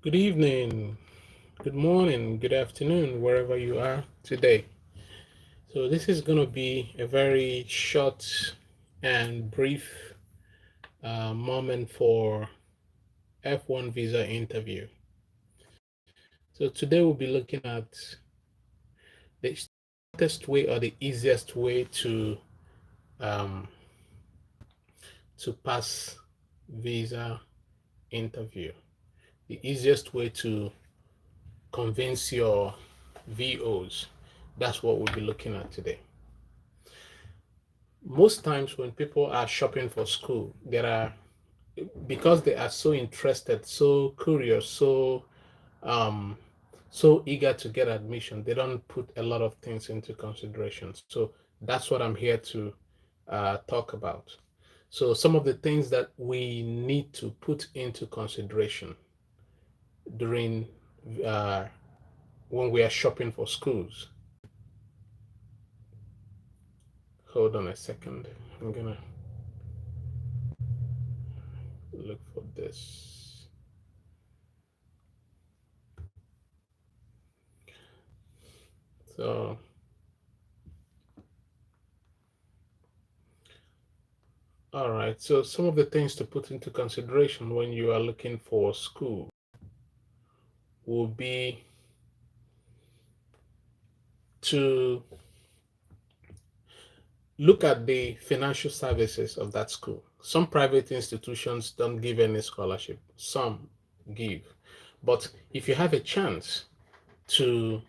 Good evening, good morning, good afternoon, wherever you are today. So, this is going to be a very short and brief moment for F1 visa interview. So, today we'll be looking at the shortest way or the easiest way um, to pass visa interview, the easiest way to convince your VOs. That's what we'll be looking at today. Most times when people are shopping for school, there are because they are so interested, so curious, um so eager to get admission, they don't put a lot of things into consideration. So that's what I'm here to talk about. So some of the things that we need to put into consideration during uh, when we are shopping for schools. Hold on a second. I'm gonna look for this. So, all right. So, some of the things to put into consideration when you are looking for school will be to look at the financial services of that school. Some private institutions don't give any scholarship, some give. But if you have a chance to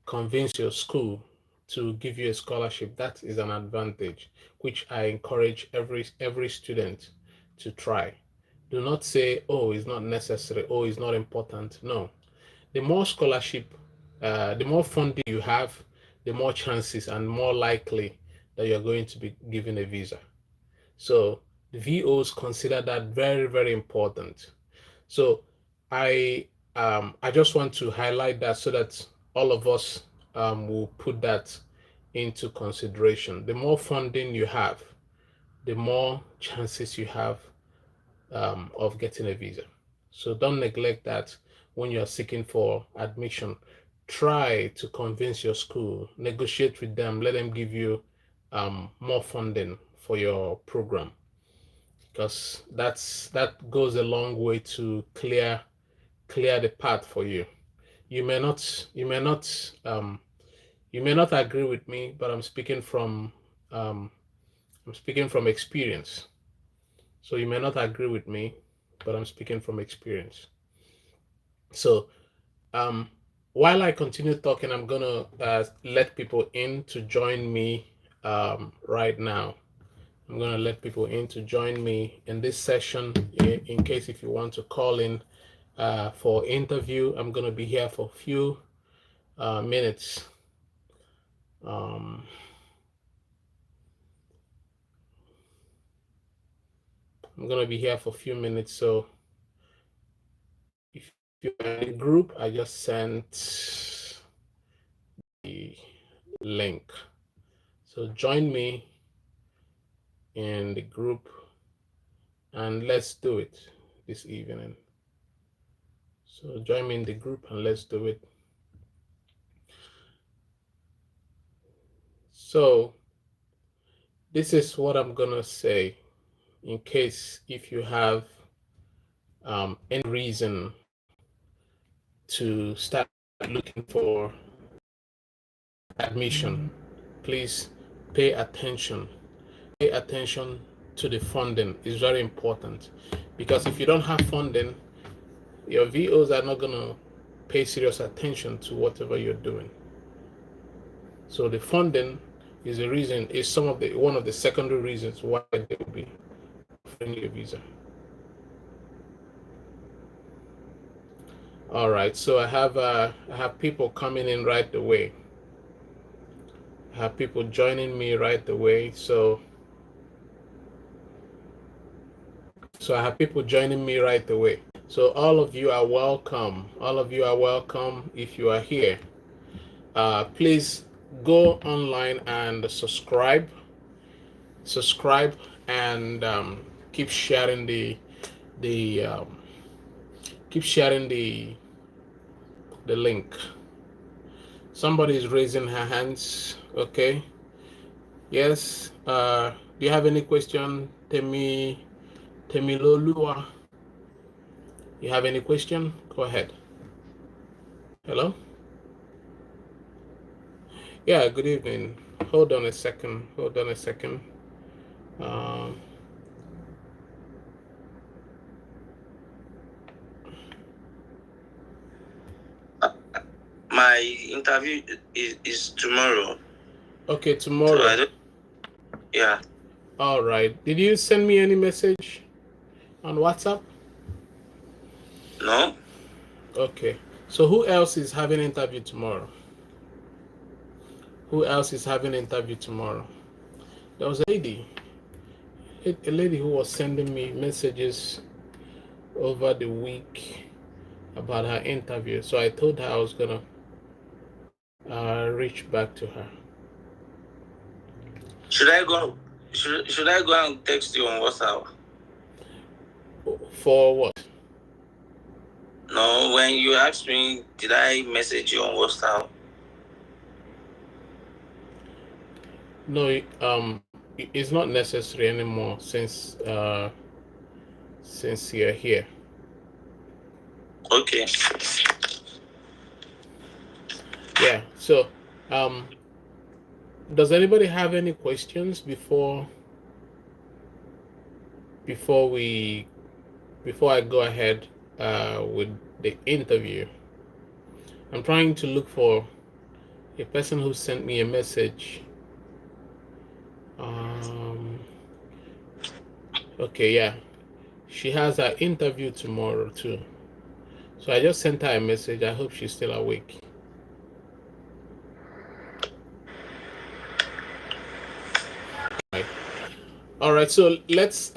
convince your school to give you a scholarship, that is an advantage, which I encourage every student to try. Do not say, "Oh, it's not necessary. Oh, it's not important." No, the more scholarship, the more funding you have, the more chances and more likely that you're going to be given a visa. So the VOs consider that very, very important. So I just want to highlight that so that all of us will put that into consideration. The more funding you have, the more chances you have of getting a visa. So don't neglect that when you're seeking for admission. Try to convince your school, negotiate with them, let them give you more funding for your program because that goes a long way to clear the path for you. You may not agree with me, but um, I'm speaking from experience. So you may not agree with me, but I'm speaking from experience. So um, while I continue talking, I'm gonna let people in to join me right now. I'm gonna let people in to join me in this session. In case if you want to call in for interview, I'm gonna be here for a few minutes. Um, I'm gonna be here for a few minutes. So if you're in the group, I just sent the link. So join me in the group and let's do it this evening. So join me in the group and let's do it. So this is what I'm gonna say in case if you have any reason to start looking for admission, please pay attention. Pay attention to the funding. It's very important because if you don't have funding, your VOs are not gonna pay serious attention to whatever you're doing. So the funding is the reason, is one of the secondary reasons why they will be offering you a visa. All right, so I have people coming in right away. I have people joining me right away. So I have people joining me right away. So all of you are welcome. All of you are welcome if you are here. Please go online and subscribe, and keep sharing the keep sharing the link. Somebody is raising her hands. Okay. Yes. Do you have any question, Temilolua? You have any question? Go ahead. Hello? Yeah, good evening. Hold on a second. Hold on a second. Um, My interview is tomorrow. okay, tomorrow. So yeah. All right. Did you send me any message on WhatsApp? No. Okay. So who else is having interview tomorrow? Who else is having interview tomorrow? There was a lady who was sending me messages over the week about her interview. So I told her I was gonna reach back to her. Should I go? Should I go and text you on WhatsApp? For what? No, when you asked me, did I message you on WhatsApp? No, it's not necessary anymore since you're here. Okay. Yeah. So, does anybody have any questions before I go ahead with the interview? I'm trying to look for a person who sent me a message. Okay, yeah. She has her interview tomorrow too. So I just sent her a message. I hope she's still awake. All right. So let's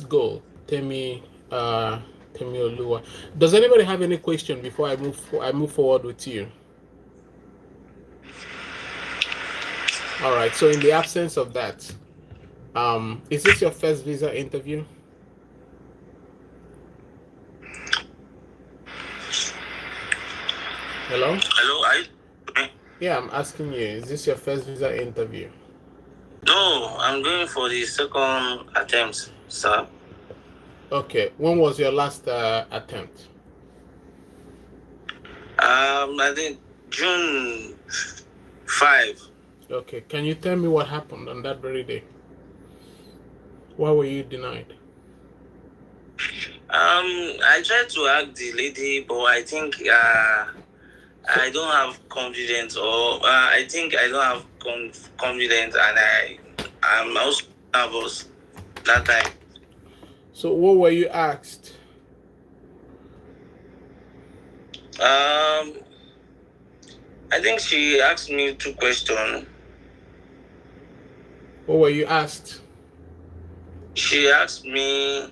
go. Temi Olua. Does anybody have any question before I move forward with you? All right. So in the absence of that, is this your first visa interview? Hello? Hello, Yeah, I'm asking you, is this your first visa interview? No, I'm going for the second attempt, sir. Okay. When was your last attempt? I think June 5. Okay. Can you tell me what happened on that very day? Why were you denied? I tried to ask the lady, but I think I don't have confidence, or I think I don't have confidence, and I'm also nervous that time. So what were you asked? I think she asked me 2 questions. What were you asked? She asked me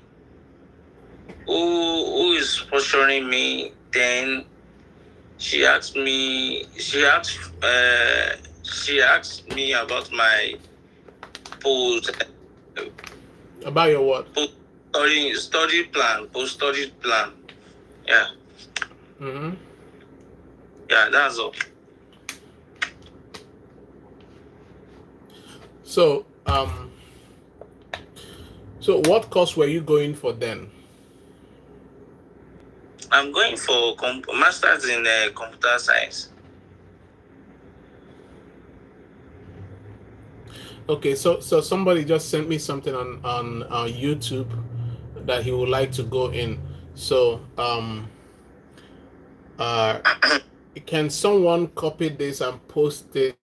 who is sponsoring me. Then she asked me about my post About your what? study plan, post study plan. Yeah. Mm-hmm. Yeah, that's all. So so what course were you going for then? I'm going for masters in computer science. Okay, so somebody just sent me something on YouTube that he would like to go in. So can someone copy this and post it?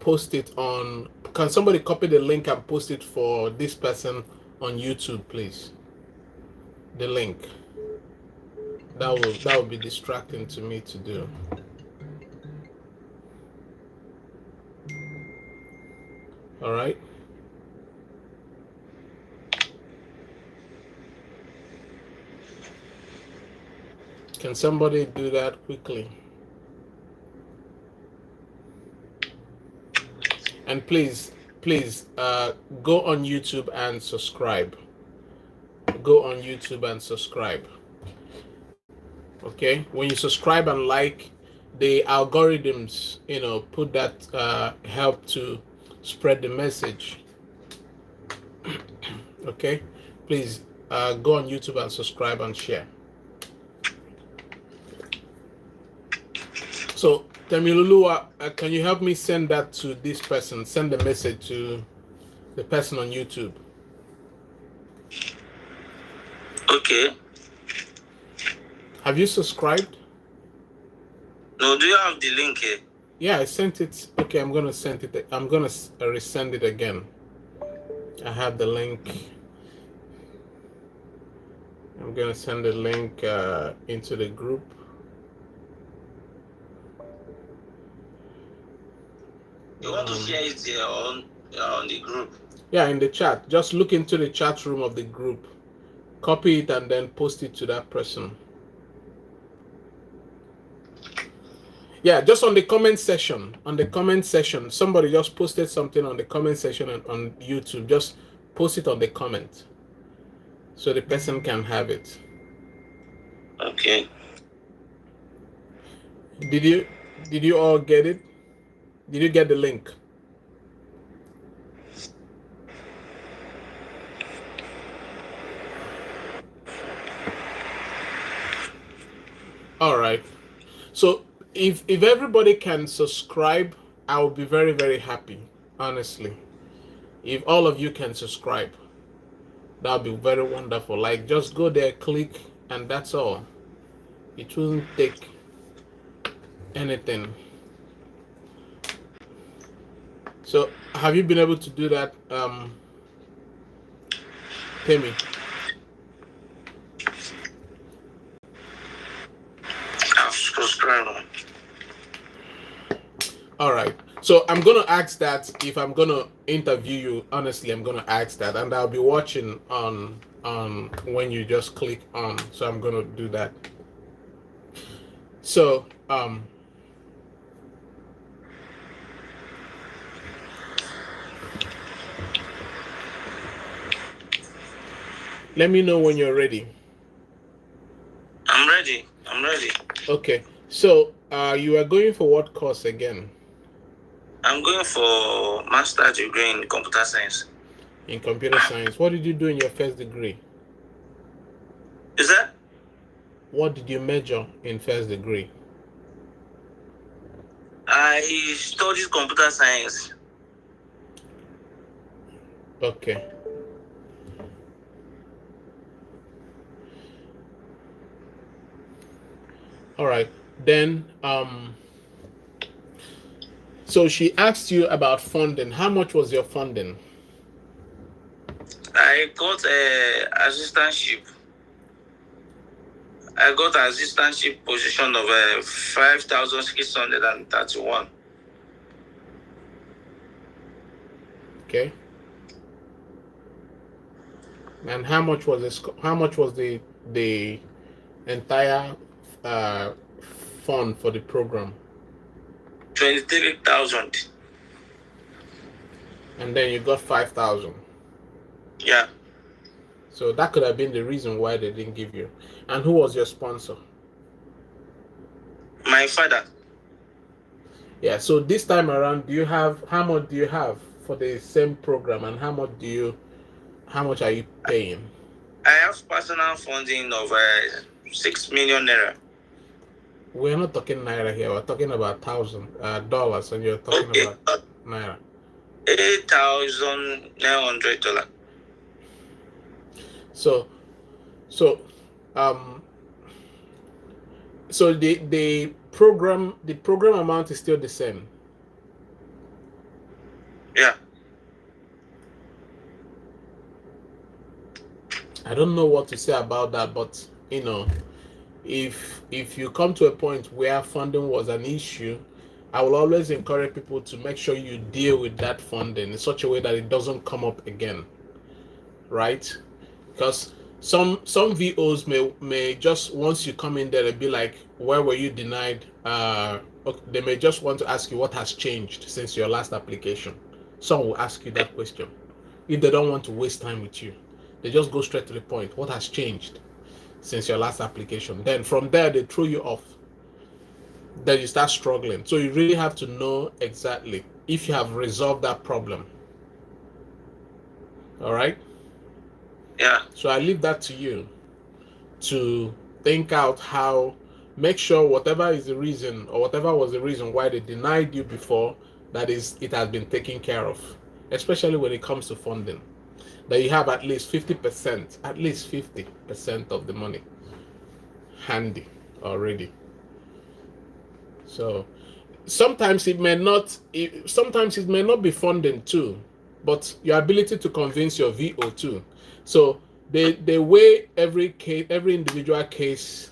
Post it on. Can somebody copy the link and post it for this person on YouTube, please? The link. That will be distracting to me to do. All right. Can somebody do that quickly? And please, go on YouTube and subscribe. go on YouTube and subscribe. Okay, when you subscribe and like, the algorithms, put that help to spread the message. Okay, please go on YouTube and subscribe and share. So Temilulu, can you help me send that to this person? Send the message to the person on YouTube. Okay. Have you subscribed? No, do you have the link here? Yeah, I sent it. Okay, I'm gonna send it. I'm gonna resend it again. I have the link. I'm gonna send the link into the group. You want to share it here on the group? Yeah, in the chat. Just look into the chat room of the group, copy it, and then post it to that person. Yeah, just on the comment section. On the comment section, somebody just posted something on the comment section on YouTube. Just post it on the comment, so the person can have it. Okay. Did you all get it? Did you get the link? All right. So if everybody can subscribe, I will be very, very happy, honestly. If all of you can subscribe, that would be very wonderful. Like, just go there, click, and that's all. It won't take anything. So have you been able to do that, Temi? I've subscribed. All right. So I'm gonna ask that if I'm gonna interview you. Honestly, I'm gonna ask that, and I'll be watching on when you just click on. So I'm gonna do that. So let me know when you're ready. I'm ready. Okay. So you are going for what course again? I'm going for master's degree in computer science. In computer science. What did you do in your first degree? Is that? What did you major in first degree? I studied computer science. Okay. All right. Then so she asked you about funding. How much was your funding? I got a assistantship. I got an assistantship position of 5,631. Okay. And how much was this? How much was the entire fund for the program? 23,000. And then you got 5,000. Yeah. So that could have been the reason why they didn't give you. And who was your sponsor? My father. Yeah. So this time around, how much do you have for the same program, and how much are you paying? I have personal funding of 6 million naira. We're not talking naira here. We're talking about $1,000, and you're talking about naira. $8,900. So the program amount is still the same. Yeah. I don't know what to say about that, but if you come to a point where funding was an issue, I will always encourage people to make sure you deal with that funding in such a way that it doesn't come up again, right? Because some VOs may just, once you come in there, they'll be like, where were you denied? Okay, they may just want to ask you what has changed since your last application. Some will ask you that question if they don't want to waste time with you. They just go straight to the point. What has changed since your last application? Then from there, they throw you off. Then you start struggling. So you really have to know exactly if you have resolved that problem. All right? Yeah. So I leave that to you to think out how, make sure whatever is the reason or whatever was the reason why they denied you before, that is, it has been taken care of, especially when it comes to funding. That you have at least 50%, at least 50% of the money handy already. So sometimes it may not be funding too, but your ability to convince your VO too. So they weigh every case, every individual case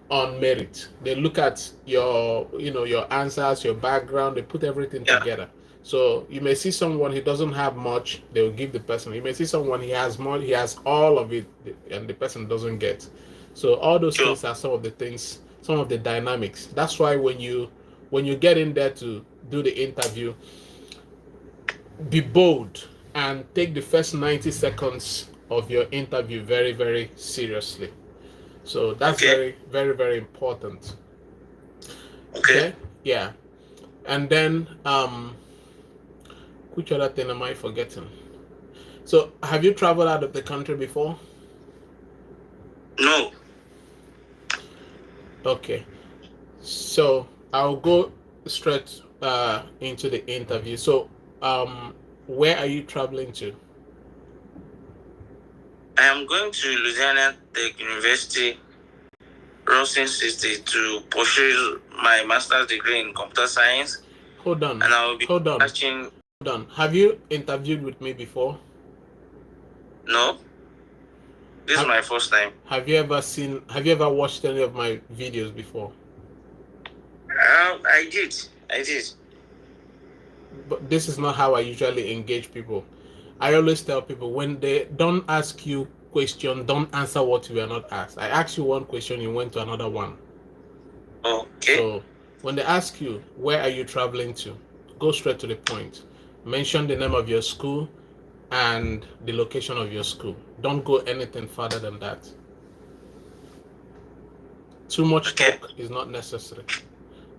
on merit. They look at your your answers, your background. They put everything together. So you may see someone who doesn't have much, they will give the person. You may see someone he has more, he has all of it, and the person doesn't get. So all those things are some of the things, some of the dynamics. That's why when you get in there to do the interview, be bold and take the first 90 seconds of your interview very, very seriously. So that's very, very, very important. Okay. Yeah. And then which other thing am I forgetting? So have you traveled out of the country before? No. Okay. So I'll go straight into the interview. So where are you traveling to? I am going to Louisiana Tech University, Rawson City, to pursue my master's degree in computer science. Hold on. And I will be watching. Hold on. Have you interviewed with me before? No. This is my first time. Have you ever watched any of my videos before? I did. But this is not how I usually engage people. I always tell people, when they don't ask you question, don't answer what you were not asked. I asked you one question, you went to another one. Okay. So when they ask you, where are you traveling to? Go straight to the point. Mention the name of your school and the location of your school. Don't go anything further than that. Too much talk is not necessary.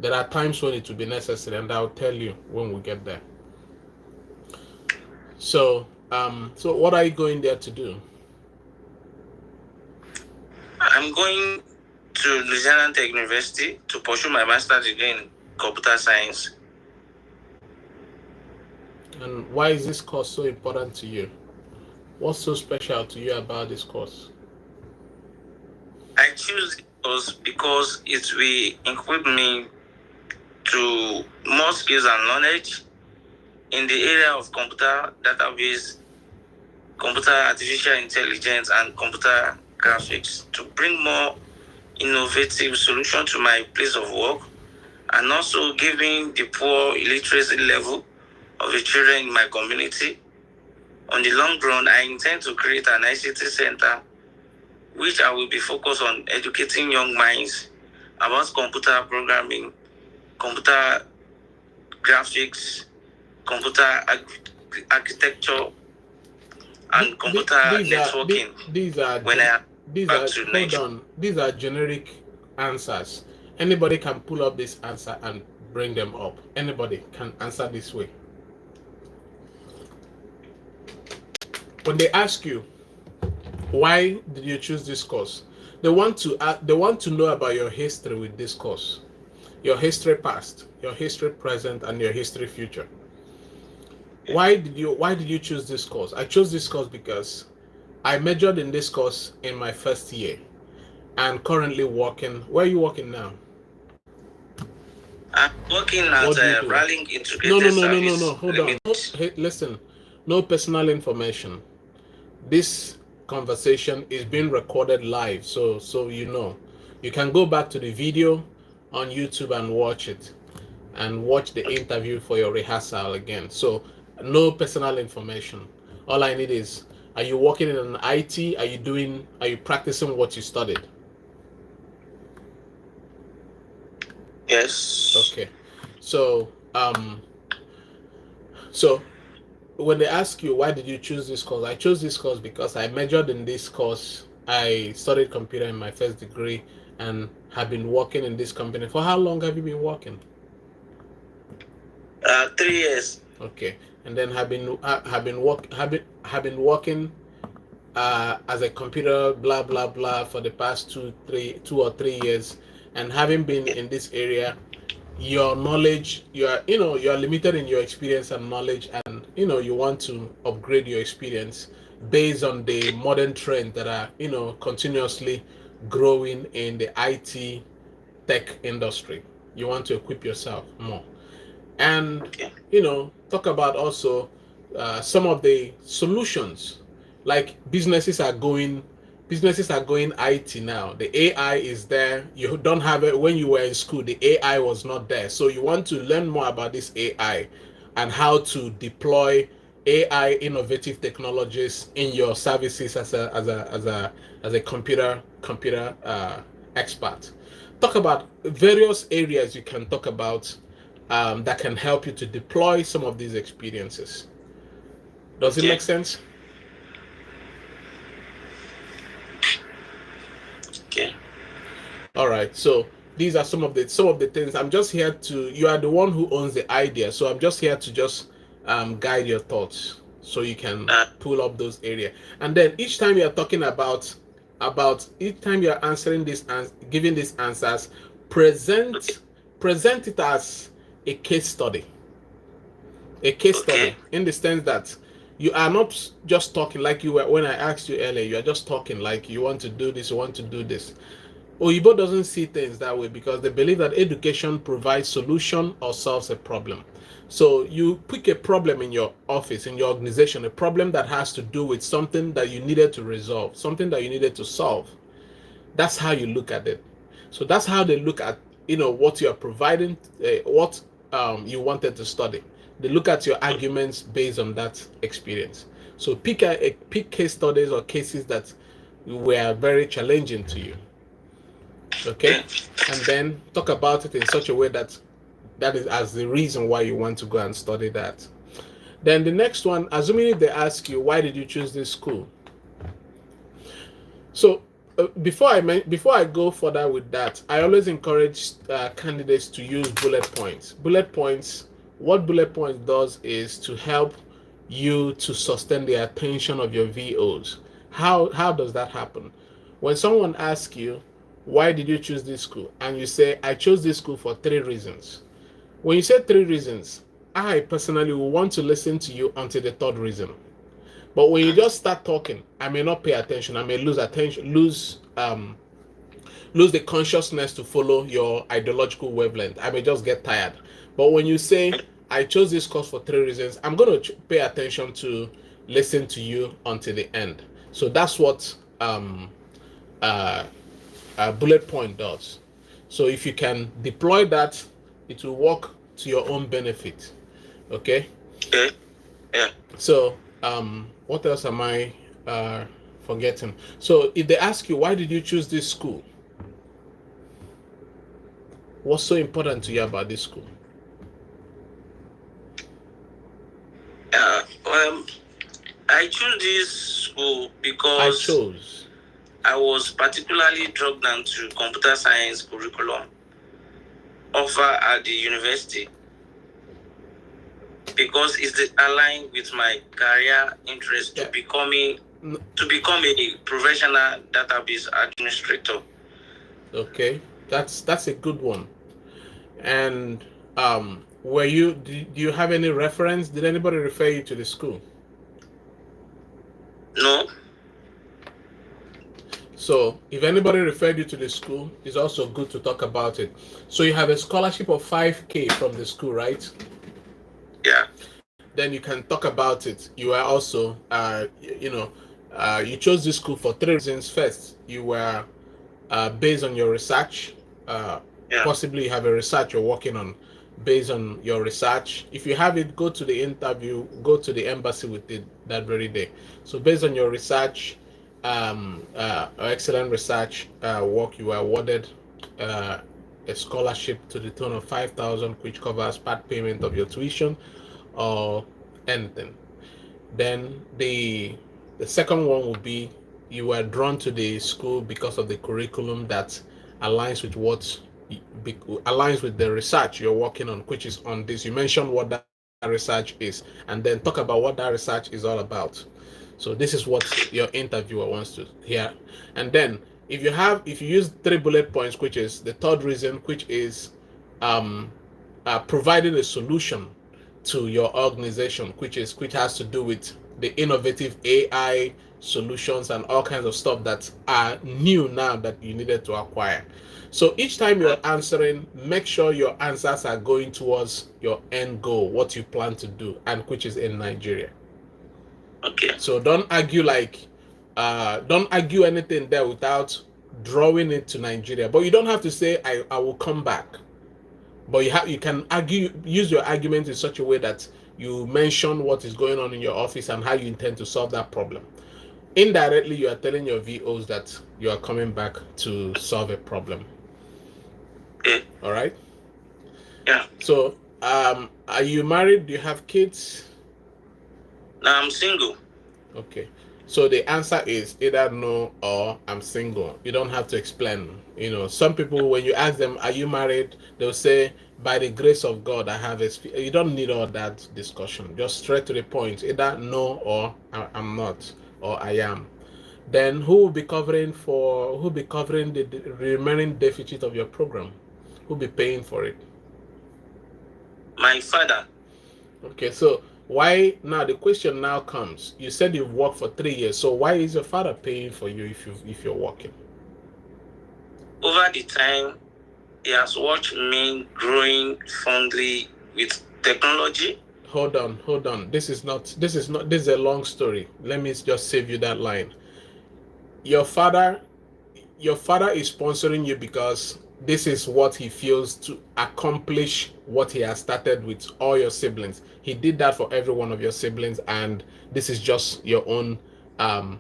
There are times when it will be necessary, and I'll tell you when we get there. So, so what are you going there to do? I'm going to Louisiana Tech University to pursue my master's degree in computer science. And why is this course so important to you? What's so special to you about this course? I choose it because it will equip me to more skills and knowledge in the area of computer database, computer artificial intelligence, and computer graphics to bring more innovative solutions to my place of work, and also giving the poor illiteracy level of the children in my community. On the long run, I intend to create an ICT center which I will be focused on educating young minds about computer programming, computer graphics, computer architecture, and computer networking. These are generic answers. Anybody can pull up this answer and bring them up. Anybody can answer this way. When they ask you, why did you choose this course? They want to know about your history with this course. Your history past, your history present, and your history future. Why did you choose this course? I chose this course because I majored in this course in my first year and currently working. Where are you working now? I'm working at Rallying Integrated Service. No. Hold on. Hey, listen. No personal information. This conversation is being recorded live, so you know. You can go back to the video on YouTube and watch it, and watch the interview for your rehearsal again. So no personal information. All I need is, are you working in an IT? Are you practicing what you studied? Yes. Okay. So so when they ask you why did you choose this course, I chose this course because I majored in this course. I studied computer in my first degree and have been working in this company. For how long have you been working? 3 years. Okay, and then have been working as a computer blah blah blah for the past 2 or 3 years, and having been in this area, your knowledge, you're limited in your experience and knowledge, and you want to upgrade your experience based on the modern trends that are continuously growing in the IT tech industry. You want to equip yourself more, and talk about also some of the solutions, like businesses are going IT now. The AI is there. You don't have it. When you were in school, the AI was not there, so you want to learn more about this AI and how to deploy AI innovative technologies in your services as a computer expert. Talk about various areas you can talk about that can help you to deploy some of these experiences. Does it make sense? Okay. All right. So these are some of the things. I'm just here to. You are the one who owns the idea, so I'm just here to just guide your thoughts, so you can pull up those areas. And then each time you're talking about each time you're answering this and giving these answers, present it as a case study. A case study in the sense that you are not just talking like you were when I asked you earlier. You are just talking like you want to do this, you want to do this. Oyibo doesn't see things that way because they believe that education provides solution or solves a problem. So you pick a problem in your office, in your organization, a problem that has to do with something that you needed to resolve, something that you needed to solve. That's how you look at it. So that's how they look at what you are providing, what you wanted to study. They look at your arguments based on that experience. So pick case studies or cases that were very challenging to you. Okay, and then talk about it in such a way that is as the reason why you want to go and study that. Then the next one, assuming if they ask you why did you choose this school. So before I go further with that, I always encourage candidates to use bullet points. What bullet points does is to help you to sustain the attention of your VOs. How does that happen? When someone asks you, why did you choose this school? And you say, I chose this school for 3 reasons. When you say 3 reasons, I personally will want to listen to you until the 3rd reason. But when you just start talking, I may not pay attention. I may lose the consciousness to follow your ideological wavelength. I may just get tired. But when you say, I chose this course for 3 reasons, I'm going to pay attention to listen to you until the end. So that's what bullet point does. So if you can deploy that, it will work to your own benefit. Okay? Yeah. So what else am I forgetting? So if they ask you, why did you choose this school? What's so important to you about this school? I chose this school because I was particularly drawn to computer science curriculum offered at the university because it's aligned with my career interest to become a professional database administrator. Okay, that's a good one. And do you have any reference? Did anybody refer you to the school? No. So if anybody referred you to the school, it's also good to talk about it. So you have a scholarship of 5K from the school, right? Yeah. Then you can talk about it. You are also, you chose this school for 3 reasons. First, you were based on your research. Possibly you have a research you're working on. Based on your research, if you have it, go to the interview, go to the embassy with it that very day. So based on your research, excellent research work, you were awarded a scholarship to the tune of 5,000, which covers part payment of your tuition or anything. Then the second one would be you were drawn to the school because of the curriculum that aligns with aligns with the research you're working on, which is on this. You mentioned what that research is, and then talk about what that research is all about. So this is what your interviewer wants to hear. And then if you use 3 bullet points, which is the third reason, which is um, providing a solution to your organization, which has to do with the innovative AI solutions and all kinds of stuff that are new now that you needed to acquire. So each time you're answering, make sure your answers are going towards your end goal, what you plan to do, and which is in Nigeria. Okay. So don't argue anything there without drawing it to Nigeria. But you don't have to say I will come back. But you can use your argument in such a way that you mention what is going on in your office and how you intend to solve that problem. Indirectly, you are telling your VOs that you are coming back to solve a problem. Okay. All right? Yeah. So, are you married? Do you have kids? No, I'm single. Okay. So the answer is either no or I'm single. You don't have to explain. Some people, when you ask them, are you married? They'll say, by the grace of God, I have experience. You don't need all that discussion. Just straight to the point. Either no or I'm not or I am. Then who will be covering the remaining deficit of your program? Who will be paying for it? My father. Okay, so why now? The question now comes. You said you've worked for 3 years, so why is your father paying for you if you're working? Over the time, he has watched me growing fondly with technology. Hold on. This is a long story. Let me just save you that line. Your father is sponsoring you because this is what he feels to accomplish what he has started with all your siblings. He did that for every one of your siblings, and this is just your own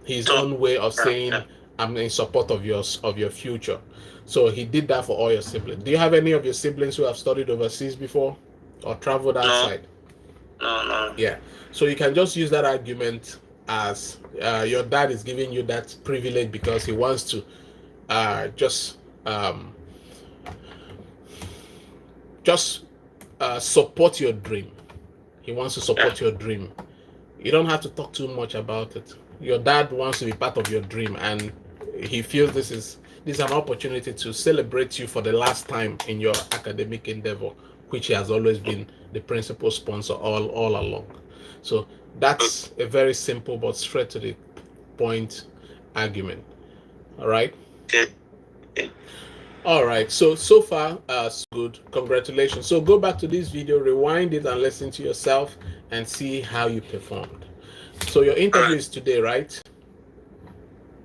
his own way of saying I'm in support of your future. So he did that for all your siblings. Do you have any of your siblings who have studied overseas before or traveled outside? No. Yeah. So you can just use that argument as your dad is giving you that privilege because he wants to support your dream. He wants to support your dream. You don't have to talk too much about it. Your dad wants to be part of your dream, and he feels this is an opportunity to celebrate you for the last time in your academic endeavor, which he has always been the principal sponsor all along. So that's a very simple but straight to the point argument. All right. Okay. All right. So far, so good. Congratulations. So go back to this video, rewind it, and listen to yourself and see how you performed. So your interview is today, right?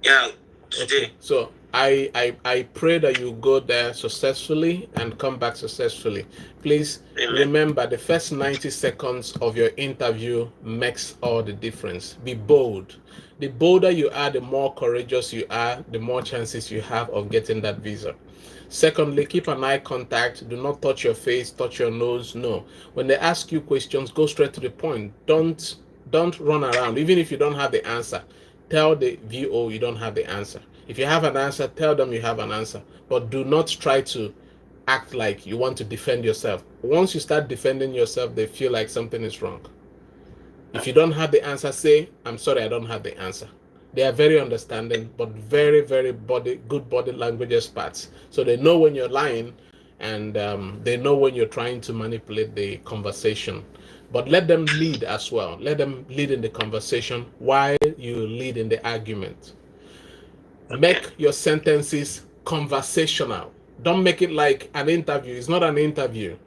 Yeah, today. Okay. So I pray that you go there successfully and come back successfully. Please remember the first 90 seconds of your interview makes all the difference. Be bold. The bolder you are, the more courageous you are, the more chances you have of getting that visa. Secondly, keep an eye contact. Do not touch your face, touch your nose. No. When they ask you questions, go straight to the point. Don't run around. Even if you don't have the answer, tell the VO you don't have the answer. If you have an answer, tell them you have an answer. But do not try to act like you want to defend yourself. Once you start defending yourself, they feel like something is wrong. If you don't have the answer, say, I'm sorry, I don't have the answer. They are very understanding, but very, very good body language experts. So they know when you're lying, and they know when you're trying to manipulate the conversation. But let them lead as well. Let them lead in the conversation while you lead in the argument. Make your sentences conversational. Don't make it like an interview. It's not an interview.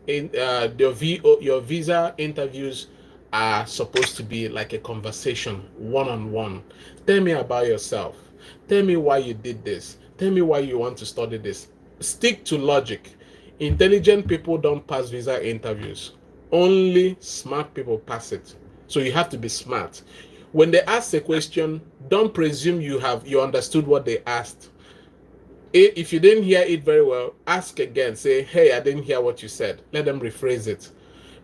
Your visa interviews are supposed to be like a conversation, one-on-one. Tell me about yourself. Tell me why you did this. Tell me why you want to study this. Stick to logic. Intelligent people don't pass visa interviews. Only smart people pass it. So you have to be smart. When they ask a question, don't presume you understood what they asked. If you didn't hear it very well, ask again. Say, hey, I didn't hear what you said. Let them rephrase it.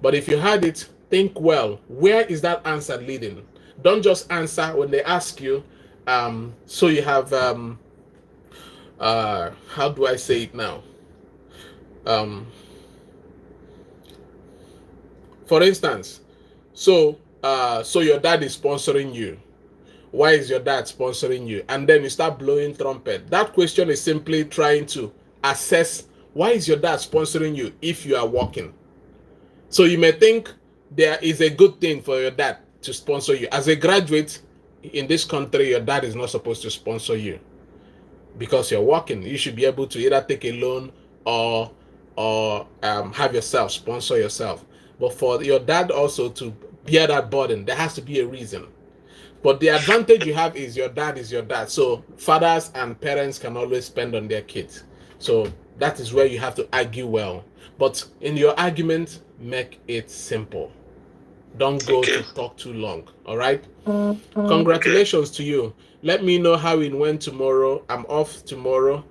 But if you heard it Think well. Where is that answer leading? Don't just answer when they ask you. So you have how do I say it now? For instance, so your dad is sponsoring you. Why is your dad sponsoring you? And then you start blowing trumpet. That question is simply trying to assess why is your dad sponsoring you if you are working. So you may think there is a good thing for your dad to sponsor you. As a graduate in this country, your dad is not supposed to sponsor you because you're working. You should be able to either take a loan or have yourself sponsor yourself. But for your dad also to bear that burden, there has to be a reason. But the advantage you have is your dad is your dad. So fathers and parents can always spend on their kids. So that is where you have to argue well. But in your argument, make it simple. Don't go to talk too long. All right? Congratulations to you. Let me know how it went tomorrow. I'm off tomorrow.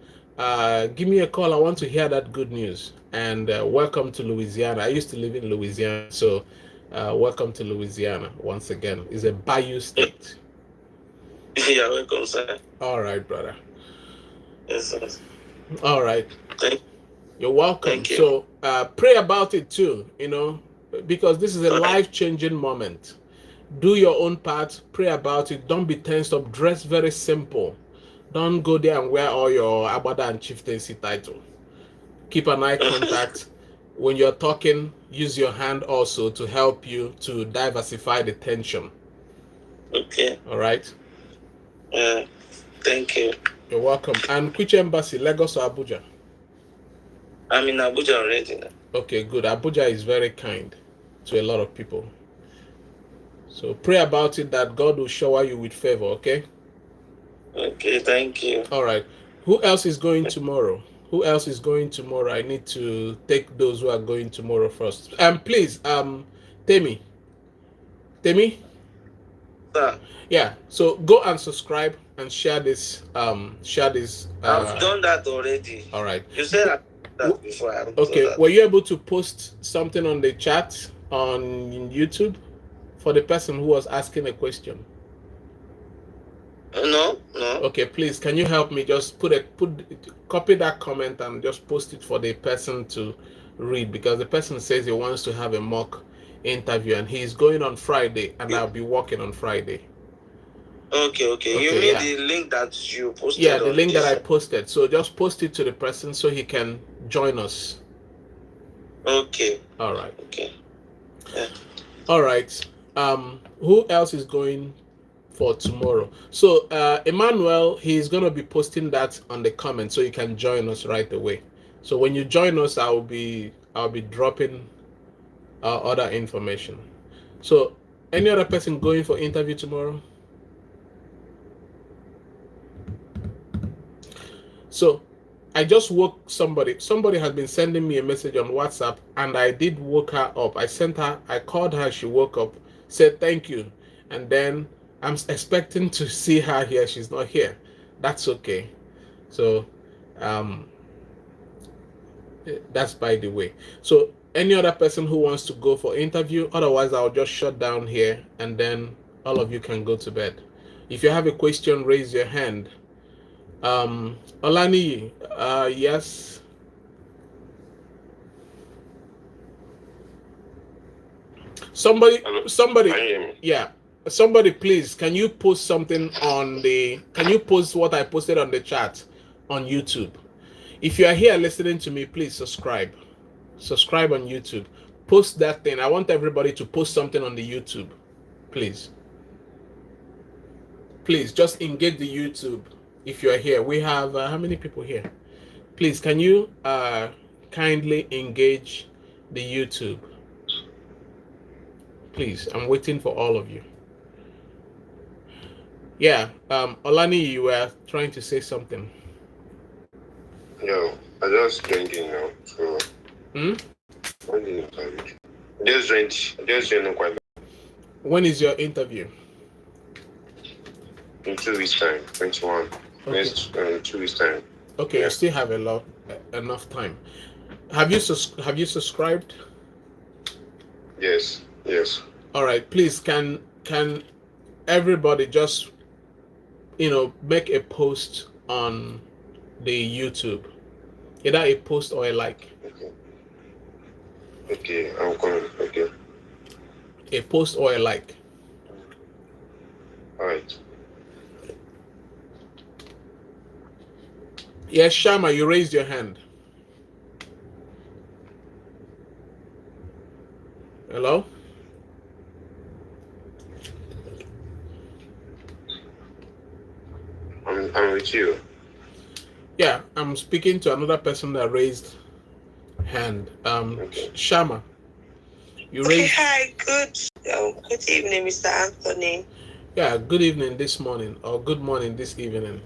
Give me a call. I want to hear that good news. And welcome to Louisiana. I used to live in Louisiana, so welcome to Louisiana once again. It's a bayou state. Yeah, welcome, sir. All right, brother. Yes, sir. All right. Thank You're welcome. Thank you. So pray about it too, because this is a life-changing moment. Do your own part. Pray about it. Don't be tensed up. Dress very simple. Don't go there and wear all your Abada and chieftaincy title. Keep an eye contact. When you're talking, use your hand also to help you to diversify the tension. Okay. All right? Thank you. You're welcome. And which embassy, Lagos or Abuja? I'm in Abuja already. Okay, good. Abuja is very kind to a lot of people. So pray about it that God will shower you with favor, okay? Okay, thank you. All right. Who else is going tomorrow? Who else is going tomorrow? I need to take those who are going tomorrow first. Please, Temi. Temi? Sir, Yeah. So go and subscribe and share this. I've done that already. All right. You said that before. I haven't Okay. done that. Were you able to post something on the chat on YouTube for the person who was asking a question? No. Okay, please, can you help me just copy that comment and just post it for the person to read, because the person says he wants to have a mock interview and he's going on Friday and I'll be working on Friday. Okay. You mean the link that you posted? Yeah, the link that I posted. So just post it to the person so he can join us. Okay. All right. Okay. Yeah. All right. Who else is going for tomorrow? So Emmanuel, he's gonna be posting that on the comment so you can join us right away. So when you join us, I'll be dropping other information. So any other person going for interview tomorrow? So I just woke somebody. Somebody has been sending me a message on WhatsApp, and I did woke her up. I called her. She woke up, said thank you, and then I'm expecting to see her here. She's not here. That's okay. So that's by the way. So any other person who wants to go for interview, otherwise I'll just shut down here and then all of you can go to bed. If you have a question, raise your hand. Olani, yes. Somebody, yeah. Somebody, please, can you post something can you post what I posted on the chat on YouTube? If you are here listening to me, please subscribe. Subscribe on YouTube. Post that thing. I want everybody to post something on the YouTube. Please. Please, just engage the YouTube if you are here. We have, how many people here? Please, can you kindly engage the YouTube? Please, I'm waiting for all of you. Yeah, Olani, you were trying to say something. No, I just joined in now. So, just joined quite. When is your interview? In 2 weeks' time, 21. Okay. Next 2 weeks' time. Okay, you still have enough time. Have you subscribed? Yes. Yes. All right. Please, can everybody just make a post on the YouTube, either a post or a like. Okay. Okay, I'm coming. Okay. A post or a like. All right. Yes, Shama, you raised your hand. Hello? I'm with you. Yeah, I'm speaking to another person that raised hand. Okay. Shama, you Okay, raised. hi, good evening, Mr. Anthony. Yeah, good evening this morning or good morning this evening.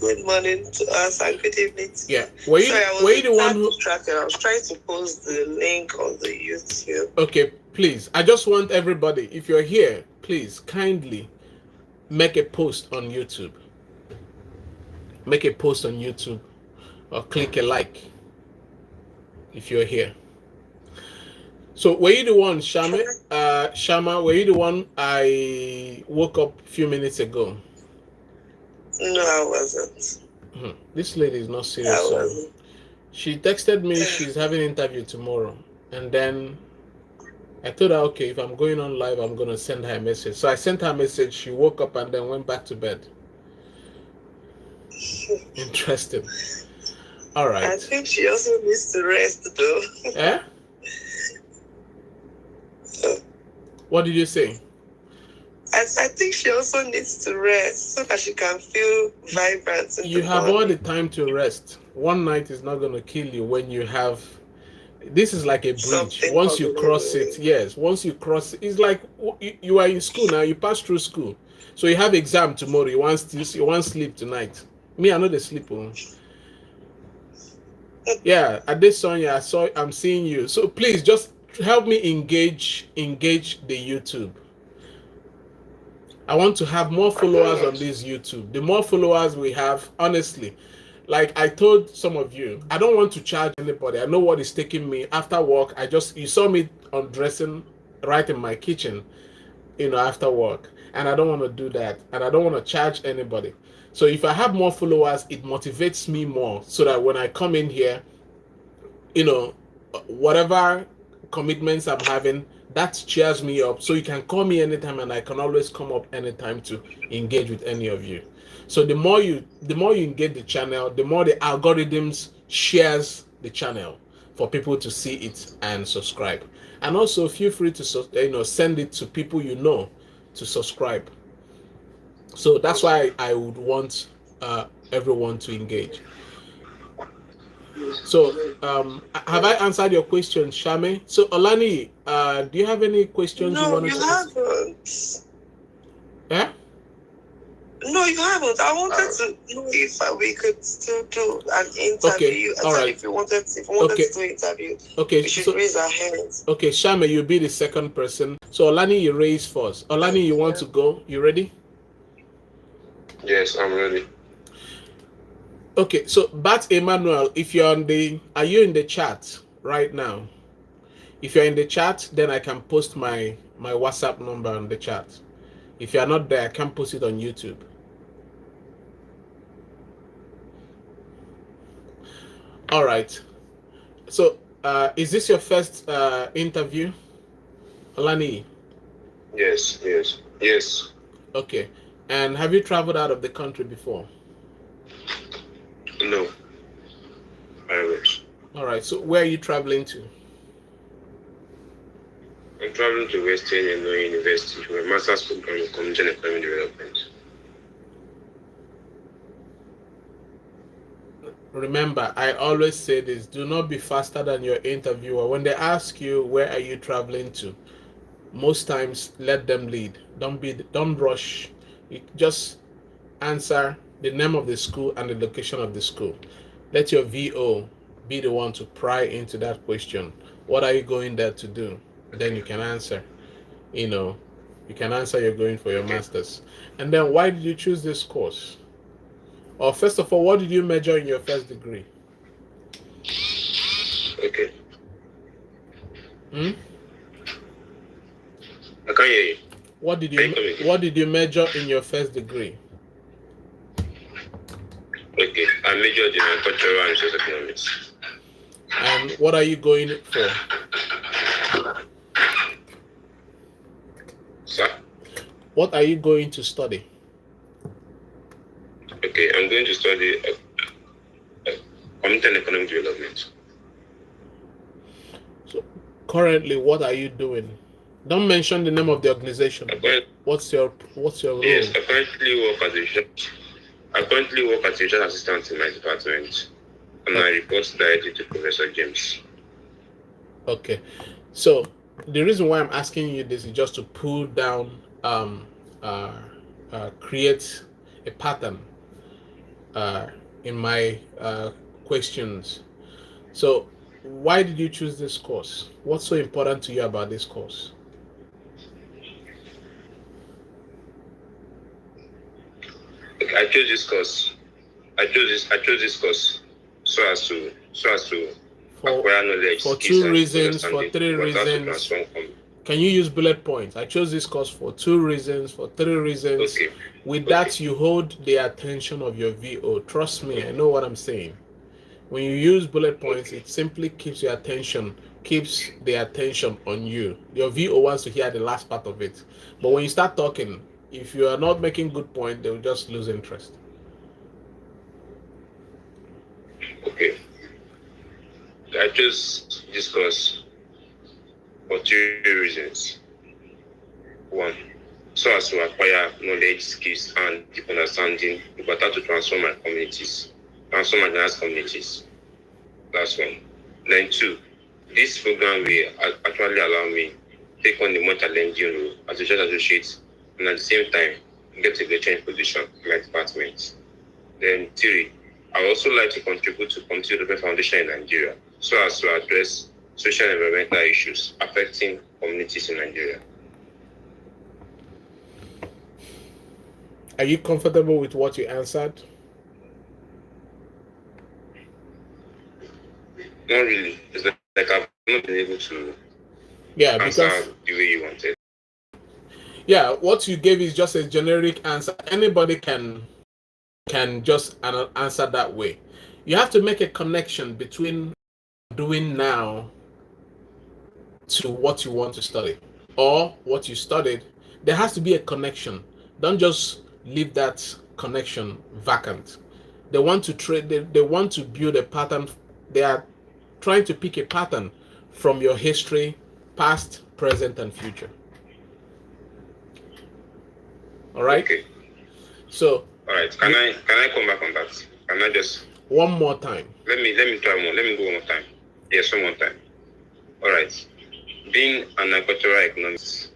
Good morning to us and good evening to Yeah, you. Sorry, I was the one who? distracted. I was trying to post the link on the YouTube. Okay, please. I just want everybody, if you're here, please kindly make a post on YouTube. Make a post on YouTube or click a like if you're here. So were you the one, Shama? Shama, were you the one I woke up a few minutes ago? No, I wasn't. This lady is not serious. I So wasn't. she texted me she's having an interview tomorrow. And then I told her, okay, if I'm going on live, I'm going to send her a message. So I sent her a message. She woke up and then went back to bed. Interesting. All right. I think she also needs to rest, though. Eh? What did you say? I think she also needs to rest so that she can feel vibrant. You have all the time to rest. One night is not going to kill you when you have. This is like a bridge. Something Once you cross it, yes. Once you cross it, it's like you are in school now. You pass through school, so you have exam tomorrow. You want sleep tonight. Me, I know the sleep. Yeah, at this song, yeah, I'm seeing you. So please just help me engage the YouTube. I want to have more followers on this YouTube. The more followers we have, honestly, like I told some of you, I don't want to charge anybody. I know what is taking me after work. You saw me undressing right in my kitchen, after work. And I don't want to do that. And I don't want to charge anybody. So if I have more followers, it motivates me more so that when I come in here, whatever commitments I'm having, that cheers me up. So you can call me anytime and I can always come up anytime to engage with any of you. So the more you engage the channel, the more the algorithms shares the channel for people to see it and subscribe. And also feel free to send it to people to subscribe. So that's why I would want everyone to engage. So have I answered your question, Shame? So Olani, do you have any questions you wanted to ask? No, you haven't. Yeah? No, you haven't. I wanted to know if we could still do an interview. Okay, all right. If you wanted to do an interview, okay, we should raise our hands. Okay, Shame, you'll be the second person. So Olani, you raise first. Olani, you want to go? You ready? Yes, I'm ready. Okay, so Bat Emmanuel, if you're are you in the chat right now? If you're in the chat, then I can post my WhatsApp number on the chat. If you're not there, I can post it on YouTube. All right. So, is this your first interview, Olani? Yes. Okay. And have you traveled out of the country before? No. I wish. All right. So, where are you traveling to? I'm traveling to Western Illinois University for a master's program in community and economic development. Remember, I always say this: do not be faster than your interviewer. When they ask you where are you traveling to, most times let them lead. Don't rush. You just answer the name of the school and the location of the school. Let your VO be the one to pry into that question. What are you going there to do? Then you can answer. You can answer you're going for your master's. And then why did you choose this course? Or first of all, what did you major in your first degree? Okay. can't hear you. What did Can you come you again? What did you major in your first degree? Okay, I majored in agricultural and resource economics. And what are you going for? Sir? What are you going to study? Okay, I'm going to study community and economic development. So currently, what are you doing? Don't mention the name of the organization. What's your role? Yes, I currently work as a research assistant in my department, and I report directly to Professor James. Okay, so the reason why I'm asking you this is just to pull down, create a pattern in my questions. So, why did you choose this course? What's so important to you about this course? Okay, I chose this course so as to acquire knowledge, For skills, two and reasons, for understanding three about how to reasons. transform company. Can you use bullet points? I chose this course for 2 reasons, for 3 reasons. Okay. With that, you hold the attention of your VO. Trust me, I know what I'm saying. When you use bullet points, it simply keeps the attention on you. Your VO wants to hear the last part of it. But when you start talking, if you are not making good point, they will just lose interest. Okay. I chose this course for 2 reasons. 1, so as to acquire knowledge, skills, and deep understanding about how to transform my marginalized communities. That's 1. Then 2, this program will actually allow me to take on the more challenging role as a research associate, and at the same time get a great change position in my department. Then 3, I would also like to contribute to Community Development Foundation in Nigeria so as to address social and environmental issues affecting communities in Nigeria. Are you comfortable with what you answered? Not really. It's like I've not been able to Because answer the way you wanted. What you gave is just a generic answer. Anybody can just answer that way. You have to make a connection between doing now to what you want to study or what you studied. There has to be a connection. Don't just leave that connection vacant. They want to they want to build a pattern. They are trying to pick a pattern from your history, past, present, and future. All right. Okay. So. All right. Can I come back on that? Can I just one more time? Let me try more. Let me go one more time. Yes, one more time. All right. Being an agricultural economist,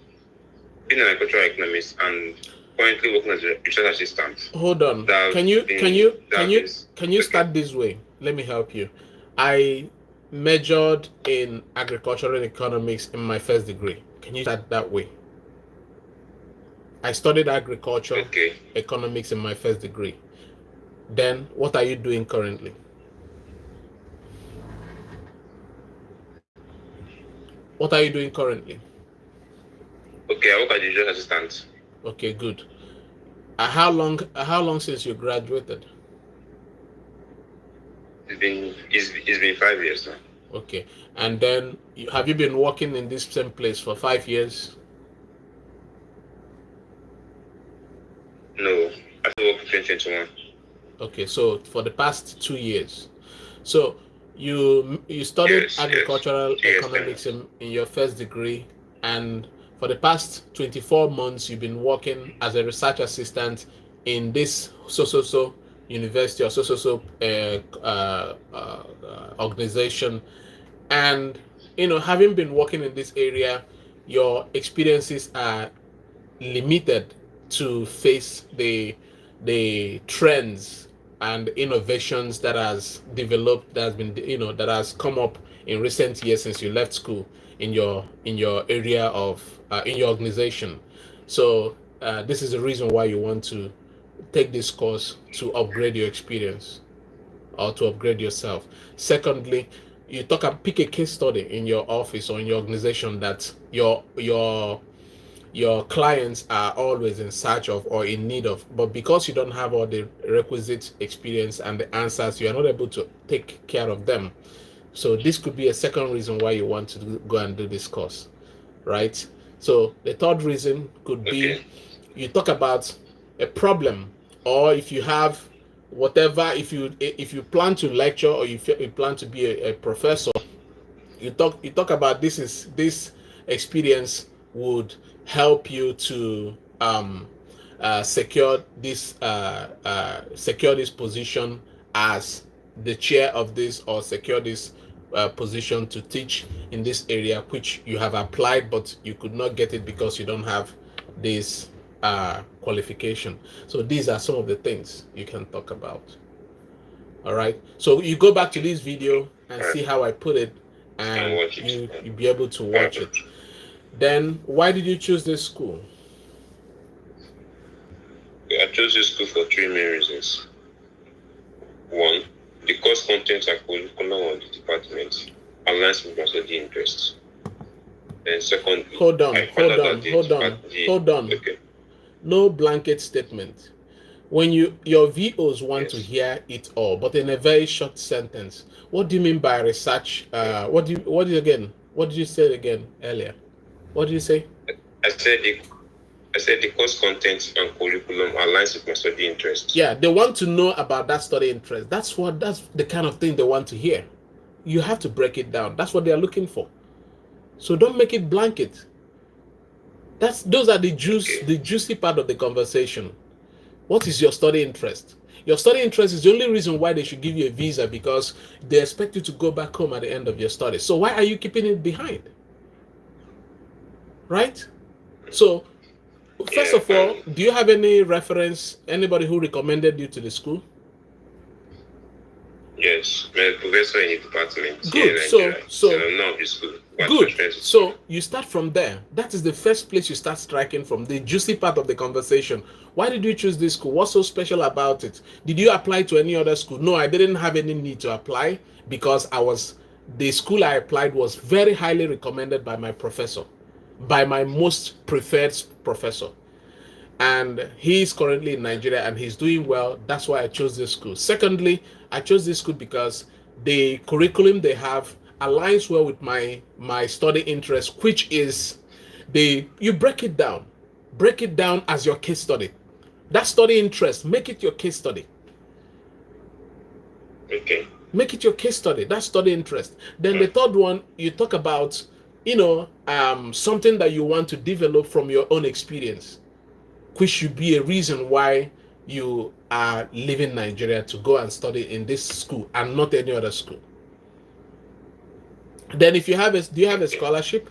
and currently working as a research assistant. Hold on. Can you start this way? Let me help you. I majored in agricultural economics in my first degree. Can you start that way? I studied agriculture economics in my first degree. Then what are you doing currently? What are you doing currently? Okay, I work as a research assistant. Okay, good. How long since you graduated? It's been 5 years now. Okay, and then have you been working in this same place for 5 years? No, I worked in 2021. Okay, so for the past 2 years. So you studied agricultural economics in your first degree, and for the past 24 months you've been working as a research assistant in this so university or so organization. And having been working in this area, your experiences are limited to face the trends and innovations that has developed, that has come up in recent years since you left school in your area of in your organization. So this is the reason why you want to take this course, to upgrade your experience or to upgrade yourself. Secondly, you pick a case study in your office or in your organization that your your clients are always in search of or in need of, but because you don't have all the requisite experience and the answers, you are not able to take care of them. So this could be a second reason why you want to go and do this course, right? So the third reason could be you talk about a problem, or if you have whatever, if you plan to lecture, or you plan to be a professor, you talk about this experience would help you to secure this position as the chair of this, or secure this position to teach in this area which you have applied but you could not get it because you don't have this qualification. So these are some of the things you can talk about. All right, so you go back to this video and see how I put it, and you'll be able to watch it. Then why did you choose this school? I chose this school for three main reasons. One, the course content and curriculum of the department aligns with my study interests. And second, hold on. Okay. No blanket statement. When your VOs want to hear it all, but in a very short sentence, what do you mean by research? What did you say again earlier? What did you say? I said the course content and curriculum aligns with my study interests. Yeah, they want to know about that study interest. That's the kind of thing they want to hear. You have to break it down. That's what they are looking for. So don't make it blanket. Those are the juicy part of the conversation. What is your study interest? Your study interest is the only reason why they should give you a visa, because they expect you to go back home at the end of your studies. So why are you keeping it behind? Right? So first of all, do you have any reference, anybody who recommended you to the school? Yes, my professor in the department. Good. Good. Good. So you start from there. That is the first place you start striking from, the juicy part of the conversation. Why did you choose this school? What's so special about it? Did you apply to any other school? No, I didn't have any need to apply, because the school I applied was very highly recommended by my professor, by my most preferred professor. And he's currently in Nigeria and he's doing well. That's why I chose this school. Secondly, I chose this school because the curriculum they have aligns well with my study interest, which is you break it down as your case study. That study interest, make it your case study. Okay. Make it your case study. That study interest. Then the third one, you talk about, something that you want to develop from your own experience, which should be a reason why you are leaving Nigeria to go and study in this school and not any other school. Then if you have do you have a scholarship?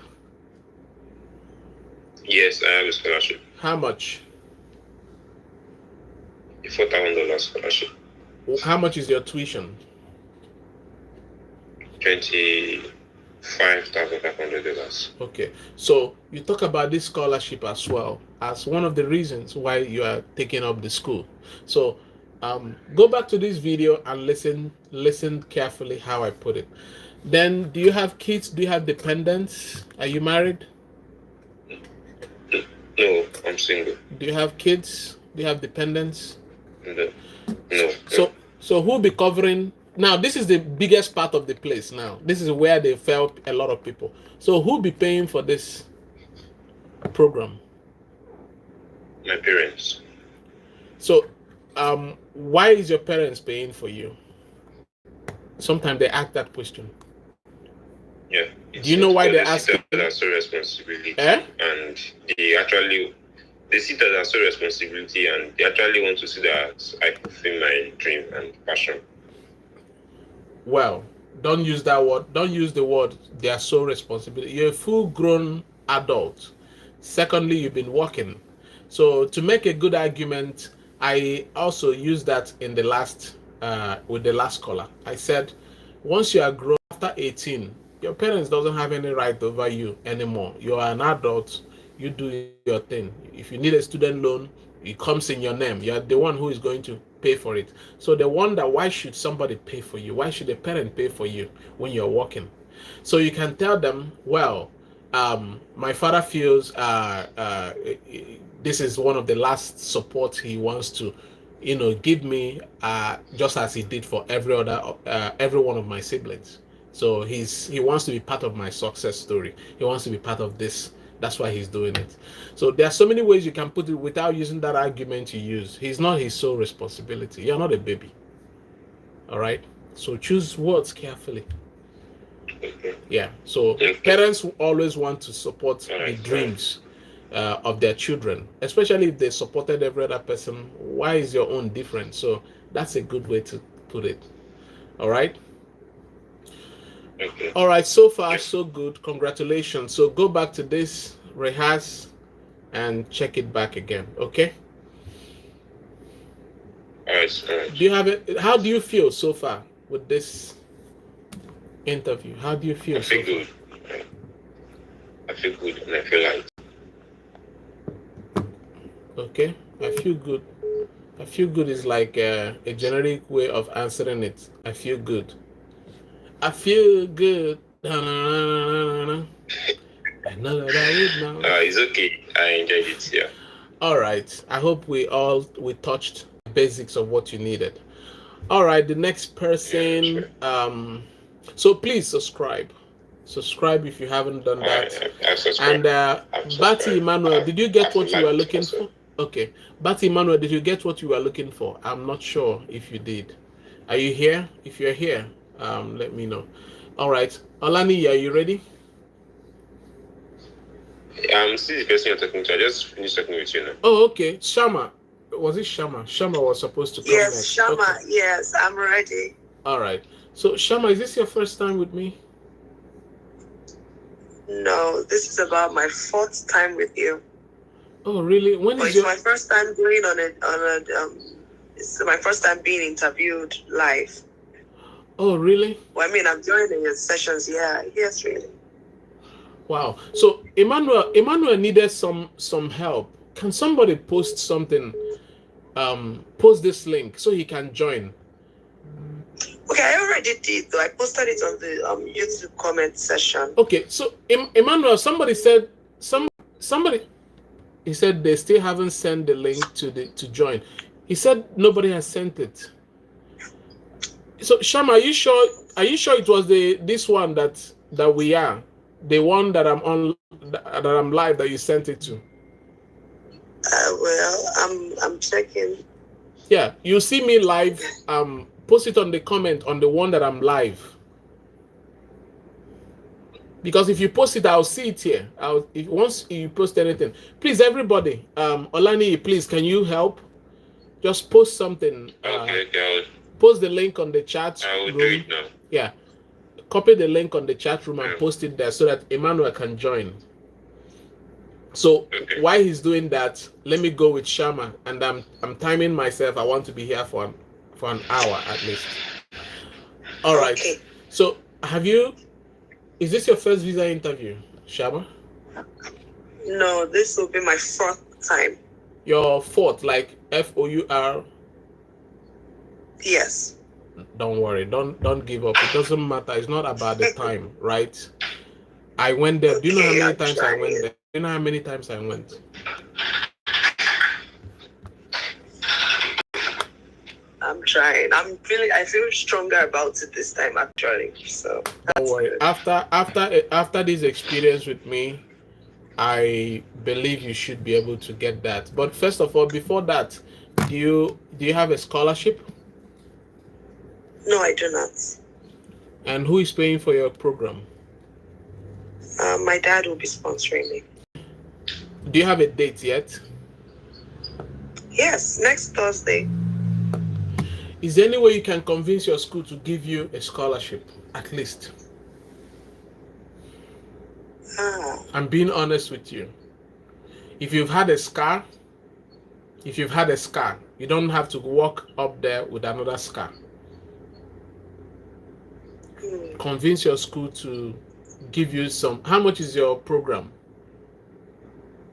Yes, I have a scholarship. How much? A $4,000 scholarship. How much is your tuition? $25,500. Okay, so you talk about this scholarship as well as one of the reasons why you are taking up the school. So go back to this video and listen carefully how I put it. Then, do you have kids? Do you have dependents? Are you married? No, I'm single. Do you have kids? Do you have dependents? No. So who will be covering? Now, this is the biggest part of the place now. This is where they fail a lot of people. So who will be paying for this program? My parents. So why is your parents paying for you? Sometimes they ask that question. Yeah. Do you know why they ask? That's a responsibility. Eh? And they see that as a responsibility, and they actually want to see that I fulfill my dream and passion. Well, don't use that word. Don't use the word they are so responsible. You're a full-grown adult. Secondly, you've been working. So to make a good argument, I also used that in the last with the last caller. I said, once you are grown after 18, your parents doesn't have any right over you anymore. You are an adult. You do your thing. If you need a student loan, it comes in your name. You are the one who is going to pay for it. So they wonder, why should somebody pay for you? Why should a parent pay for you when you're working? So you can tell them, well, my father feels this is one of the last support he wants to, give me, just as he did for every one of my siblings. So he wants to be part of my success story. He wants to be part of this. That's why he's doing it. So there are so many ways you can put it without using that argument you use. He's not his sole responsibility. You're not a baby. All right. So choose words carefully. Okay. Yeah. So Okay. parents always want to support the dreams of their children, especially if they supported every other person. Why is your own different? So that's a good way to put it. All right. Okay. All right. So far, so good. Congratulations. So go back to this, rehearse, and check it back again. Okay. All right. All right. Do you have it? How do you feel so far with this interview? How do you feel? I feel so far? good. I feel good and I feel light. Okay, I feel good. I feel good is like a generic way of answering it. I feel good. I feel good. I know that I would now. It's okay. I enjoyed it. Yeah. All right. I hope we touched the basics of what you needed. All right. The next person. Yeah, So please subscribe. Subscribe if you haven't done that. I subscribe. And Batty Emmanuel, did you get what you were looking also. for? Okay. Batty Emmanuel, did you get what you were looking for? I'm not sure if you did. Are you here? If you're here, let me know. All right. Olani, are you ready? See the person you're talking to. I just finished talking with you now. Oh, okay. Shama. Was it Shama? Shama was supposed to come Yes, next. Shama. Okay. Yes, I'm ready. All right. So, Shama, is this your first time with me? No, this is about my 4th time with you. Oh, really? When But is it's your... my first time going it's my first time being interviewed live. Oh, really? Well, I mean, I'm joining your sessions. Yeah, yes, really. Wow. So Emmanuel needed some help. Can somebody post something? Post this link so he can join. Okay, I already did though. I posted it on the YouTube comment session. Okay. So Emmanuel, somebody said somebody. He said they still haven't sent the link to join. He said nobody has sent it. So Shama, are you sure? Are you sure it was this one that we are? The one that I'm on, that I'm live, that you sent it to. Well, I'm checking. Yeah, you see me live. Post it on the comment on the one that I'm live. Because if you post it, I'll see it here. Once you post anything, please everybody. Olani, please, can you help? Just post something. Okay. Post the link on the chat I will room. do it now. Yeah. Copy the link on the chat room and post it there so that Emmanuel can join. So while he's doing that, let me go with Shama, and I'm timing myself. I want to be here for an hour at least. All right. Okay. So is this your first visa interview, Shama? No, this will be my 4th time. Your fourth, like FOUR? Yes. Don't worry. Don't give up. It doesn't matter. It's not about the time, right? I went there. Do you know how many times I went there? Do you know how many times I went? I'm trying. I feel stronger about it this time, actually. So Don't worry. Good. After this experience with me, I believe you should be able to get that. But first of all, before that, do you have a scholarship? No, I do not. And who is paying for your program? My dad will be sponsoring me. Do you have a date yet? Yes, next Thursday. Is there any way you can convince your school to give you a scholarship, at least? I'm being honest with you. If you've had a scar, you don't have to walk up there with another scar. Convince your school to give you some. How much is your program?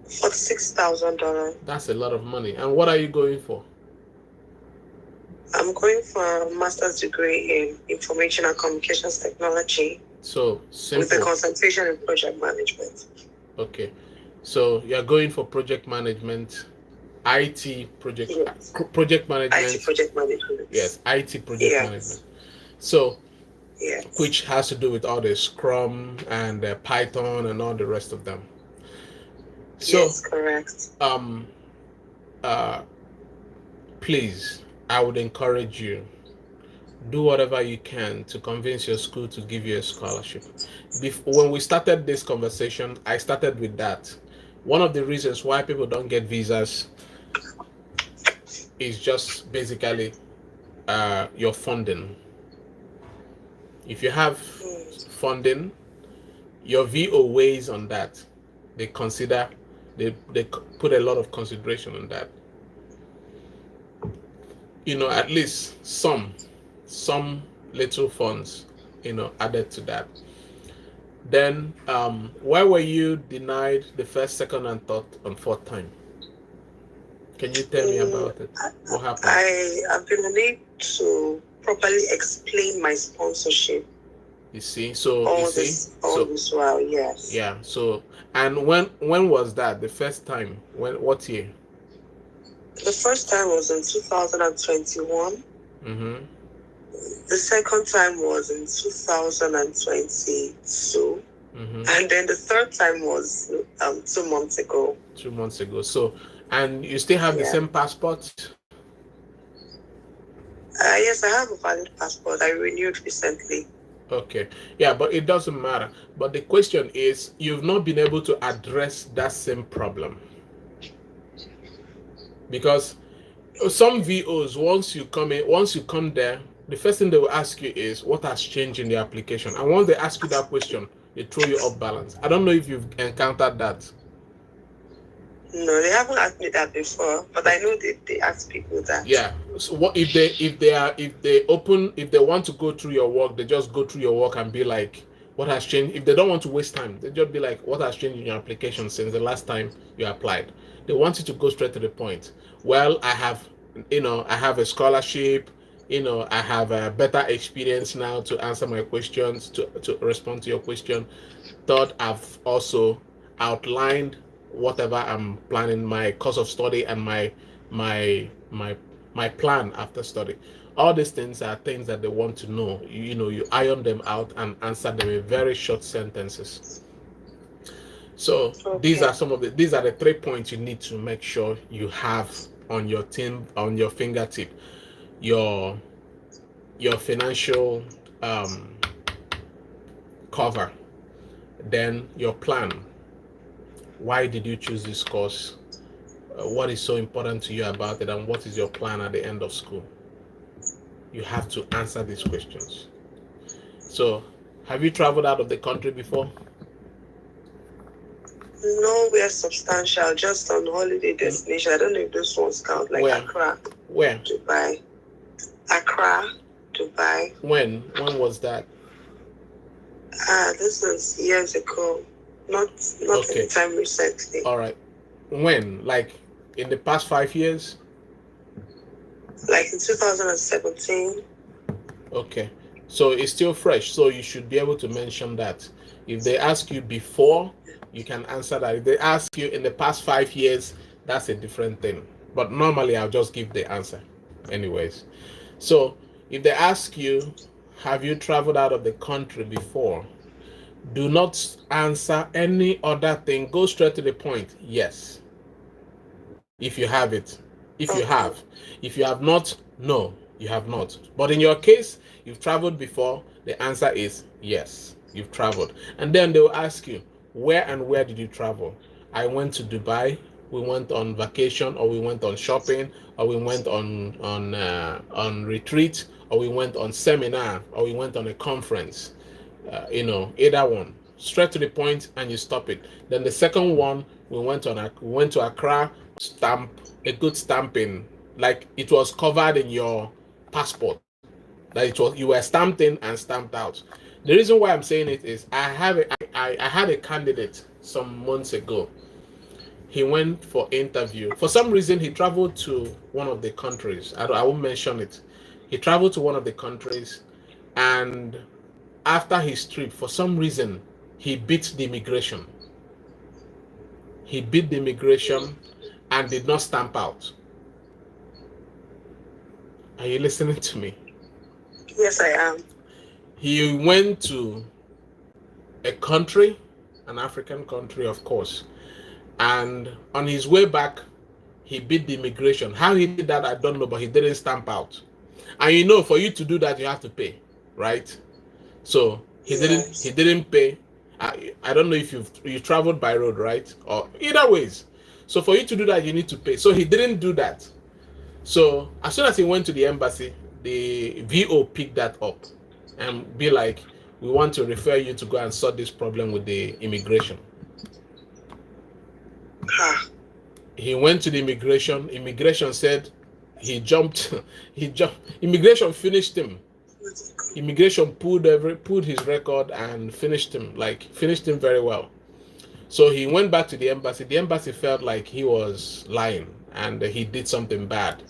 $46,000. That's a lot of money. And what are you going for? I'm going for a master's degree in information and communications technology. So with a simple. concentration in project management. Okay. So you're going for project management, IT project Yes. project IT management. project management. Yes, IT project Yes. management. So Yes. which has to do with all the Scrum and Python and all the rest of them. So Yes, correct. uh, please, I would encourage you, do whatever you can to convince your school to give you a scholarship. When we started this conversation, I started with that. One of the reasons why people don't get visas is just basically your funding. If you have funding, your VO weighs on that. They consider, they put a lot of consideration on that. At least some little funds, added to that. Then, why were you denied the first, second, and third and fourth time? Can you tell me about it? What happened? I have been unable to properly explain my sponsorship. You see, so all you see, this while, yes. yeah. So, and when was that? The first time? What year? The first time was in 2021. Mm-hmm. The second time was in 2022. Mm-hmm. And then the third time was 2 months ago. 2 months ago. So, and you still have the same passport? Yes, I have a valid passport. I renewed recently. Okay. Yeah, but it doesn't matter. But the question is, you've not been able to address that same problem. Because some VOs, once you come there, the first thing they will ask you is, what has changed in the application? And once they ask you that question, they throw you off balance. I don't know if you've encountered that. No, they haven't asked me that before, but I know they ask people that. Yeah. So what if they want to go through your work, they just go through your work and be like, what has changed? If they don't want to waste time, they just be like, what has changed in your application since the last time you applied? They want you to go straight to the point. Well, I have a scholarship, I have a better experience now to answer my questions, to respond to your question. Third, I've also outlined whatever I'm planning, my course of study and my plan after study. All these things are things that they want to know. You iron them out and answer them in very short sentences. So these are the 3 points you need to make sure you have on your fingertip. Your financial cover, then your plan. Why did you choose this course? What is so important to you about it, and what is your plan at the end of school? You have to answer these questions. So, have you traveled out of the country before? Nowhere substantial, just on holiday destination. I don't know if those ones count, like Where? Accra. Where? Dubai. Accra, Dubai. When was that? This was years ago. Not any time recently. All right. When? Like in the past 5 years? Like in 2017. Okay. So it's still fresh. So you should be able to mention that. If they ask you before, you can answer that. If they ask you in the past 5 years, that's a different thing. But normally I'll just give the answer anyways. So if they ask you, have you traveled out of the country before? Do not answer any other thing. Go straight to the point. Yes. If you have it. If you have. If you have not, no, you have not. But in your case, you've traveled before, the answer is yes, you've traveled. And then they will ask you, where did you travel? I went to Dubai, we went on vacation, or we went on shopping, or we went on retreat, or we went on seminar, or we went on a conference. Either one. Straight to the point, and you stop it. Then the second one, we went to Accra, stamp a good stamping, like it was covered in your passport, that you were stamped in and stamped out. The reason why I'm saying it is I had a candidate some months ago. He went for interview. For some reason, he traveled to one of the countries. I won't mention it. He traveled to one of the countries, and after his trip, for some reason, he beat the immigration. He beat the immigration and did not stamp out. Are you listening to me? Yes, I am. He went to a country, an African country, of course, and on his way back, he beat the immigration. How he did that, I don't know, but he didn't stamp out. And you know, for you to do that, you have to pay, right? So he didn't pay. I don't know if you traveled by road, right? Or either ways. So for you to do that, you need to pay. So he didn't do that. So as soon as he went to the embassy, the VO picked that up and be like, we want to refer you to go and sort this problem with the immigration. He went to the immigration. Immigration said he jumped. Immigration finished him. Immigration pulled his record and finished him very well. So he went back to the embassy. The embassy felt like he was lying and he did something bad.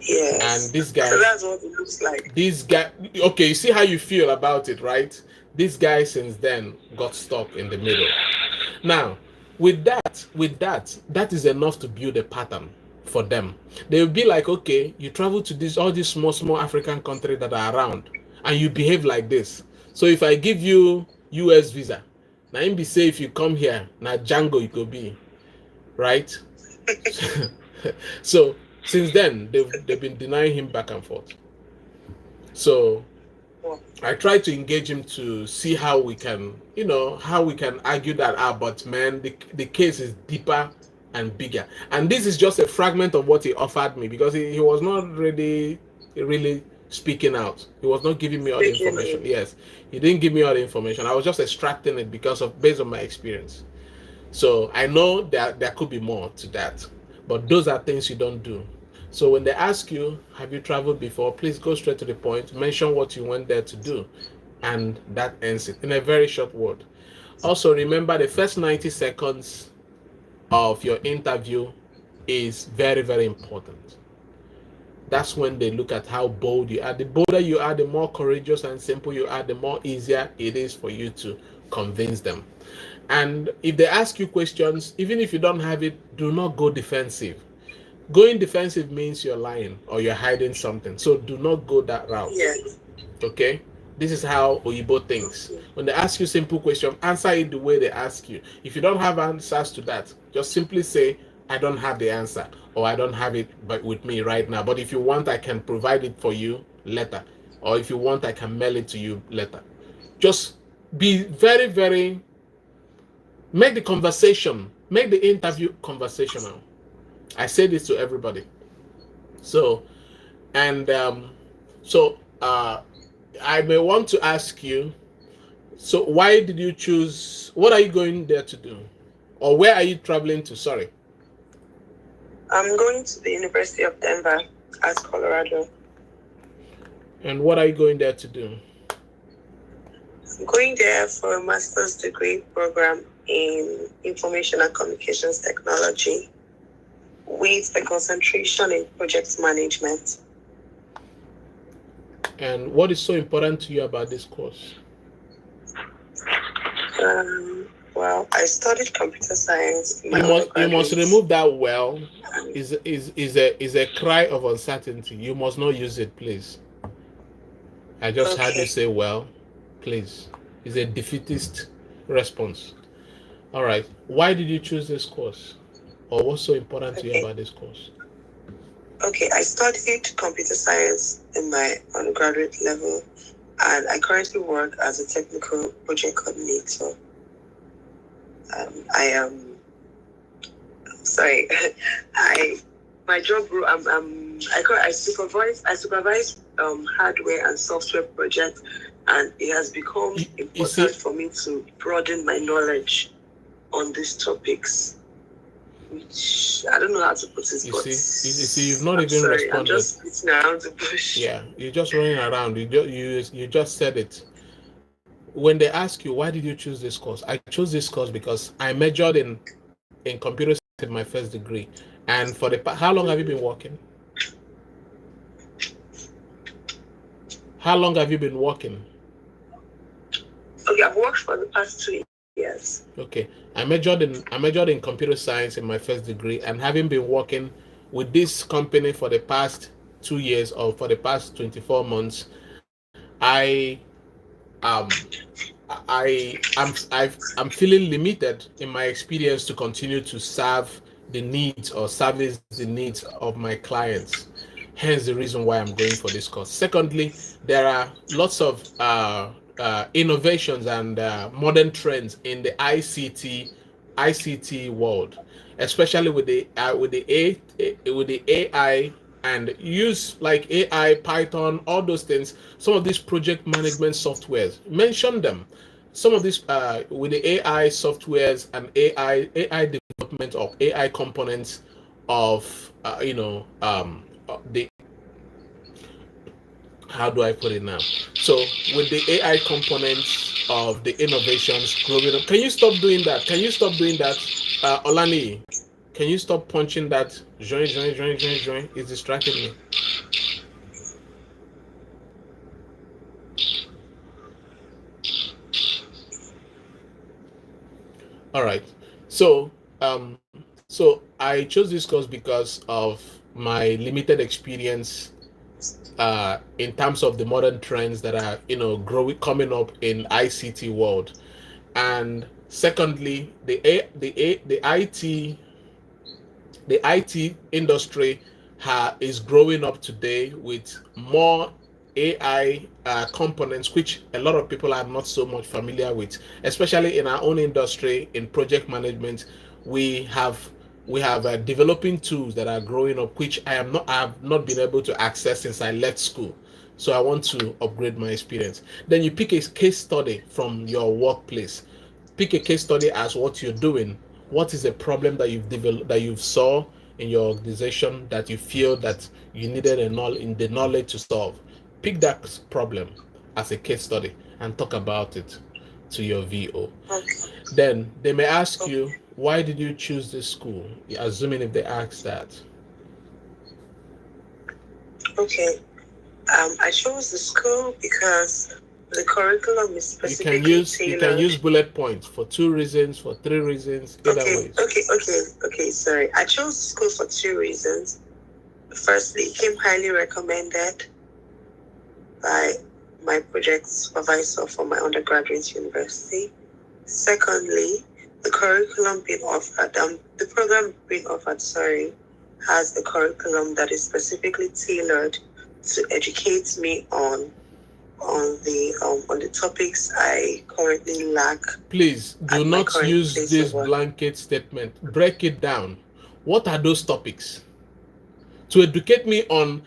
Yes. And this guy. So that's what it looks like. This guy. Okay, you see how you feel about it, right? This guy since then got stuck in the middle. Now, with that is enough to build a pattern for them. They'll be like, okay, you travel to all these small African countries that are around, and you behave like this. So if I give you US visa, now him be say if you come here, now Django it could be, right? So since then they've been denying him back and forth. So I tried to engage him to see how we can argue that, but man, the case is deeper and bigger. And this is just a fragment of what he offered me, because he was not really speaking out. He was not giving me all the information. Yes, he didn't give me all the information. I was just extracting it based on my experience. So I know that there could be more to that, but those are things you don't do. So when they ask you, have you traveled before, please go straight to the point, mention what you went there to do, and that ends it in a very short word. Also, remember the first 90 seconds of your interview is very, very important. That's when they look at how bold you are. The bolder you are, the more courageous and simple you are, the more easier it is for you to convince them. And if they ask you questions, even if you don't have it, do not go defensive. Going defensive means you're lying or you're hiding something. So do not go that route. Yes. Okay? This is how Oyibo thinks. When they ask you simple questions, answer it the way they ask you. If you don't have answers to that, just simply say, I don't have the answer, or I don't have it with me right now. But if you want, I can provide it for you later. Or if you want, I can mail it to you later. Just be very, very, make the interview conversational. I say this to everybody. So, I may want to ask you, so why did you choose, what are you going there to do? Or where are you traveling to? Sorry. I'm going to the University of Denver at Colorado. And what are you going there to do? I'm going there for a master's degree program in information and communications technology with a concentration in project management. And what is so important to you about this course? Well, I studied computer science. You must remove that well. Is a cry of uncertainty. You must not use it, please. I just heard you say well, please. It's a defeatist response. All right. Why did you choose this course? Or what's so important to you about this course? Okay, I studied computer science in my undergraduate level, and I currently work as a technical project coordinator. My job role, I supervise hardware and software projects, and it has become important for me to broaden my knowledge on these topics. Which I don't know how to put it. You see, you've not even responded. I'm just beating around the bush. Yeah, you're just running around. You just said it. When they ask you why did you choose this course, I chose this course because I majored in computer science in my first degree. And for how long have you been working? How long have you been working? Okay, I've worked for the past 2 years. Okay, I majored in computer science in my first degree, and having been working with this company for the past 2 years or for the past 24 months, I um I'm feeling limited in my experience to continue to serve the needs or service the needs of my clients. Hence the reason why I'm going for this course. Secondly, there are lots of innovations and modern trends in the ICT world, especially with the AI and use like AI, Python, all those things. Some of these project management softwares, mention them. Some of these with the AI softwares and AI development of AI components of the how do I put it now? So with the AI components of the innovations growing up, can you stop doing that? Can you stop doing that, Olani? Can you stop punching that? Join. It's distracting me. All right. So so I chose this course because of my limited experience in terms of the modern trends that are growing coming up in ICT world, and secondly the IT industry is growing up today with more AI components, which a lot of people are not so much familiar with, especially in our own industry in project management. We have developing tools that are growing up, which I have not been able to access since I left school. So I want to upgrade my experience. Then you pick a case study from your workplace. Pick a case study as what you're doing. What is a problem that you've developed, that you've saw in your organization, that you feel that you needed the knowledge to solve? Pick that problem as a case study and talk about it to your VO. Okay. Then they may ask you, why did you choose this school? Assuming if they ask that. Okay. I chose the school because the curriculum is specifically you can use bullet points for 2 reasons, for 3 reasons, either ways. Okay, sorry. I chose the school for 2 reasons. Firstly, it came highly recommended by my project supervisor for my undergraduate university. Secondly, the curriculum being offered, the program being offered, has a curriculum that is specifically tailored to educate me on the topics I currently lack. Please do not use this blanket statement. Break it down. What are those topics? To educate me on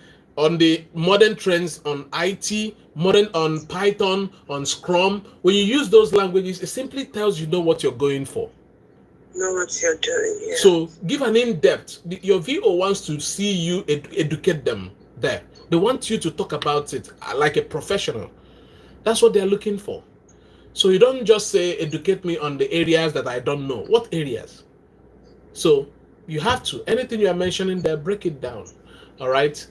the modern trends on IT, modern on Python, on Scrum. When you use those languages, it simply tells you know what you're going for. Know what you're doing. Yeah. So give an in-depth. Your VO wants to see you educate them there. They want you to talk about it like a professional. That's what they're looking for. So you don't just say, educate me on the areas that I don't know. What areas? So you have to. Anything you are mentioning there, break it down. All right?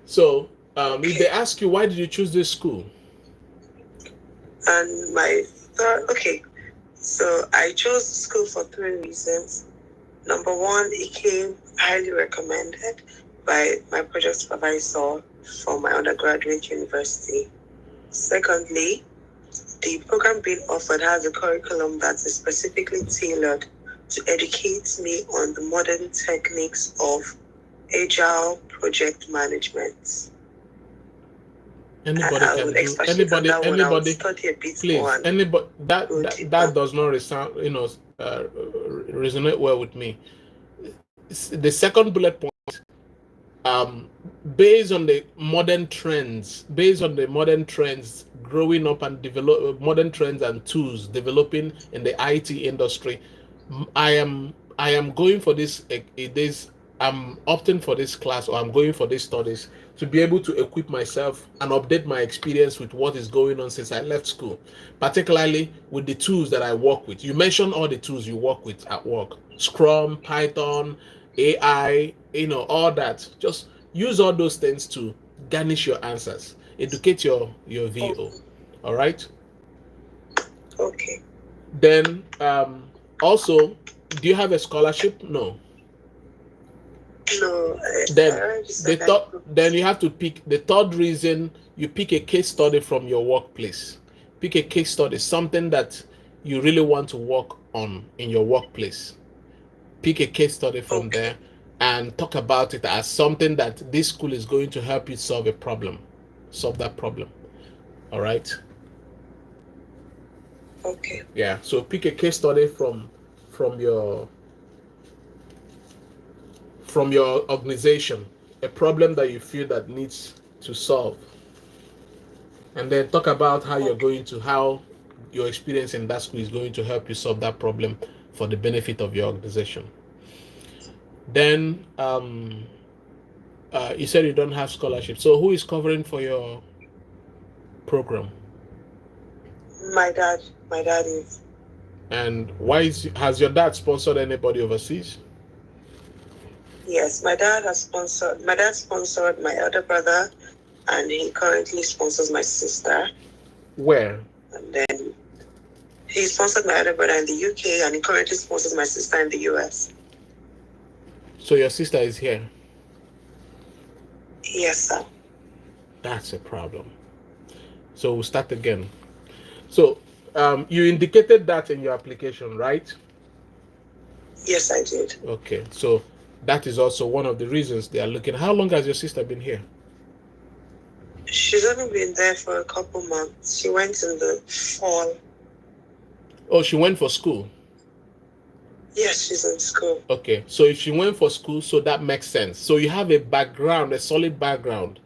So if they ask you, why did you choose this school? And my third, so I chose the school for 3 reasons. Number one, it came highly recommended by my project supervisor for my undergraduate university. Secondly, the program being offered has a curriculum that is specifically tailored to educate me on the modern techniques of agile project management. Anybody can do. Anybody. Please. Anybody. That does not resonate well with me. The second bullet point. Based on the modern trends, growing up and develop modern trends and tools developing in the IT industry, I am going for this. I'm opting for this class, or I'm going for these studies to be able to equip myself and update my experience with what is going on since I left school, particularly with the tools that I work with. You mentioned all the tools you work with at work: Scrum, Python, AI, all that. Just use all those things to garnish your answers. Educate your VO. All right. Okay. Then also, do you have a scholarship? No. No. Then you have to pick the third reason. You pick a case study from your workplace. Pick a case study, something that you really want to work on in your workplace. Pick a case study from there and talk about it as something that this school is going to help you solve a problem. Solve that problem. All right. Okay. Yeah. So pick a case study from your organization, a problem that you feel that needs to solve, and then talk about how how your experience in that school is going to help you solve that problem for the benefit of your organization. Then you said you don't have scholarship, so who is covering for your program? My dad is. And has your dad sponsored anybody overseas? Yes, my dad sponsored my elder brother, and he currently sponsors my sister. Where? And then he sponsored my elder brother in the UK, and he currently sponsors my sister in the US. So your sister is here? Yes, sir. That's a problem. So we'll start again. So you indicated that in your application, right? Yes, I did. Okay, so that is also one of the reasons they are looking. How long has your sister been here? She's only been there for a couple months. She went in the fall. Oh, she went for school? Yes, she's in school. Okay, so if she went for school, so that makes sense. So you have a background, a solid background.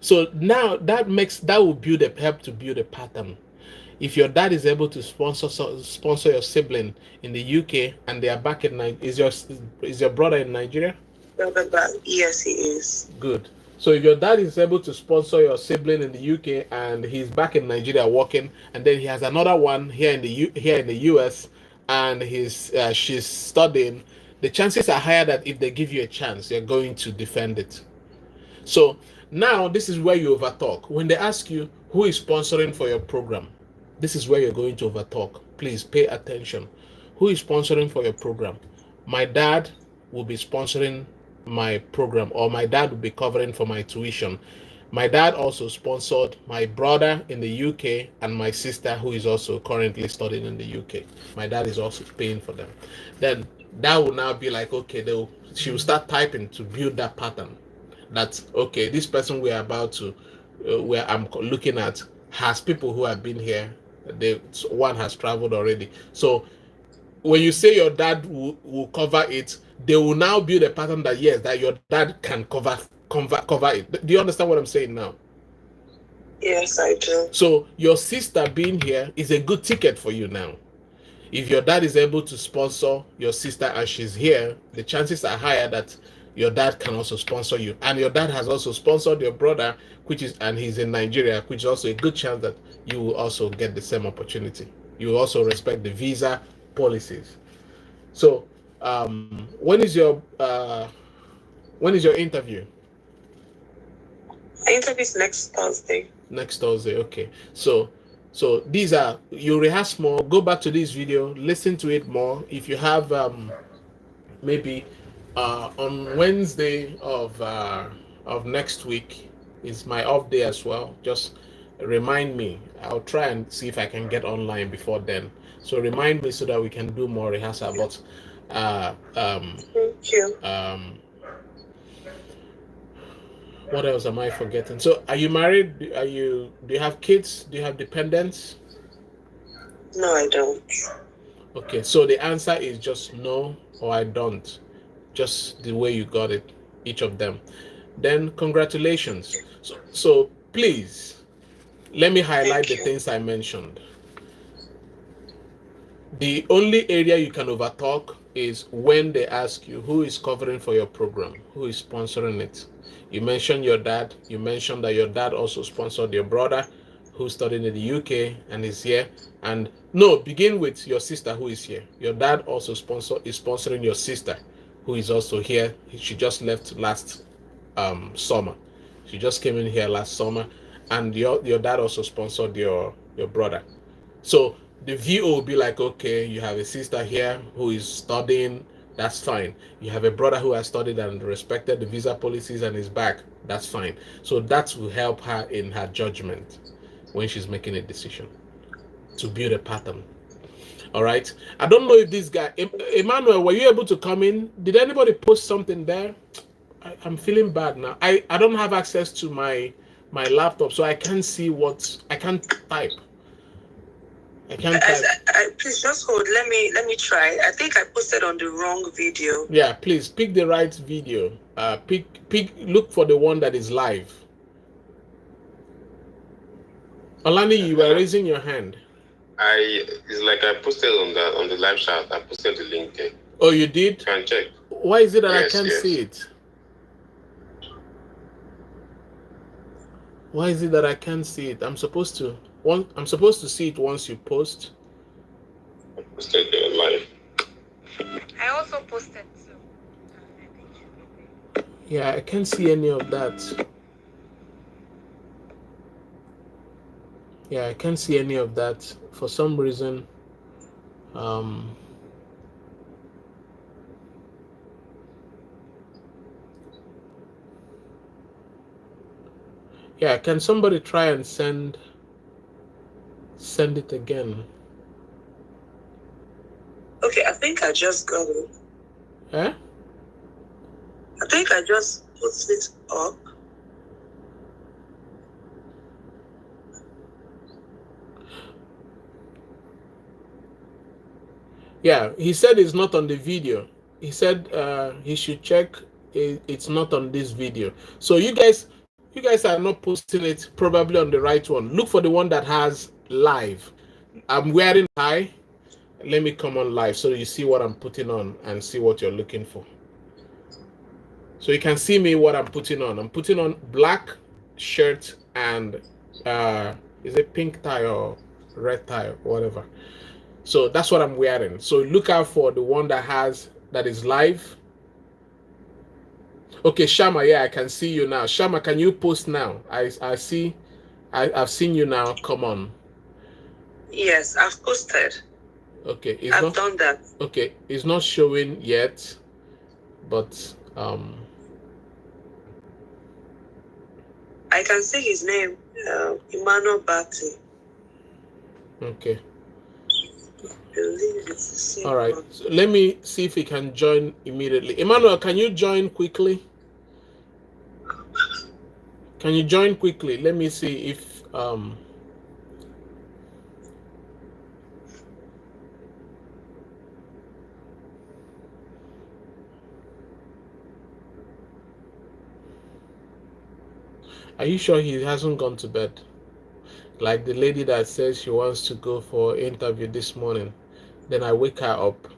So now that will help to build a pattern. If your dad is able to sponsor your sibling in the UK and they are back in Nigeria, is your brother in Nigeria? Yes, he is. Good. So if your dad is able to sponsor your sibling in the UK and he's back in Nigeria working, and then he has another one here in the US, and she's studying, the chances are higher that if they give you a chance, you're going to defend it. So now this is where you overtalk. When they ask you who is sponsoring for your program, this is where you're going to overtalk. Please pay attention. Who is sponsoring for your program? My dad will be sponsoring my program, or my dad will be covering for my tuition. My dad also sponsored my brother in the UK and my sister, who is also currently studying in the UK. My dad is also paying for them. Then that will now be like, okay, she will start typing to build that pattern. That's okay. This person we are about to, where I'm looking at, has people who have been here. One has traveled already. So when you say your dad will cover it, they will now build a pattern that yes, that your dad can cover it. Do you understand what I'm saying now? Yes, I do. So your sister being here is a good ticket for you now. If your dad is able to sponsor your sister and she's here, the chances are higher that your dad can also sponsor you. And your dad has also sponsored your brother, and he's in Nigeria, which is also a good chance that you will also get the same opportunity. You will also respect the visa policies. So when is your interview? My interview is next Thursday. Next Thursday, okay. So these are, you rehearse more, go back to this video, listen to it more. If you have maybe on Wednesday of next week is my off day as well. Just remind me. I'll try and see if I can get online before then. So remind me so that we can do more rehearsal. But thank you. What else am I forgetting? So are you married? Do you have kids? Do you have dependents? No, I don't. Okay, so the answer is just no or I don't. Just the way you got it, each of them. Then congratulations. So please, let me highlight the things I mentioned. The only area you can overtalk is when they ask you who is covering for your program, who is sponsoring it. You mentioned your dad. You mentioned that your dad also sponsored your brother who's studying in the UK and is here. And no, begin with your sister who is here. Your dad also is sponsoring your sister who is also here. She just left last summer. She just came in here last summer. and your dad also sponsored your brother. So the VO will be like, okay, you have a sister here who is studying, that's fine. You have a brother who has studied and respected the visa policies and is back, that's fine. So that will help her in her judgment when she's making a decision to build a pattern. All right. I don't know if this guy, Emmanuel, were you able to come in? Did anybody post something there? I'm feeling bad now. I don't have access to my laptop, so I can't see what I can't type. I can't type. Please just hold. Let me try. I think I posted on the wrong video. Yeah, please pick the right video. Look for the one that is live. Alani, you were raising your hand. It's like I posted on the live chat. I posted the link there. Oh, you did? You can check. Why is it that I can't see it? Why is it that I can't see it? I'm supposed to see it once you post. I posted there live. I also posted too. Yeah, I can't see any of that. Yeah, I can't see any of that for some reason. Yeah, can somebody try and send it again? Okay, I think I just got it. Eh? I think I just put it up. Yeah, he said it's not on the video. He said he should check it's not on this video. So you guys are not posting it probably on the right one. Look for the one that has live. I'm wearing tie. Let me come on live so you see what I'm putting on and see what you're looking for. So you can see me what I'm putting on. I'm putting on black shirt and is it pink tie or red tie or whatever. So that's what I'm wearing. So look out for the one that is live. Okay, Shama, yeah, I can see you now. Shama, can you post now? I've seen you now. Come on. Yes, I've posted. Okay, I've done that. Okay, it's not showing yet, but I can see his name, Emmanuel Bati. Okay. I believe it's the same. All right. So let me see if he can join immediately. Emmanuel, can you join quickly? Can you join quickly? Let me see if Are you sure he hasn't gone to bed? Like the lady that says she wants to go for interview this morning. Then I wake her up.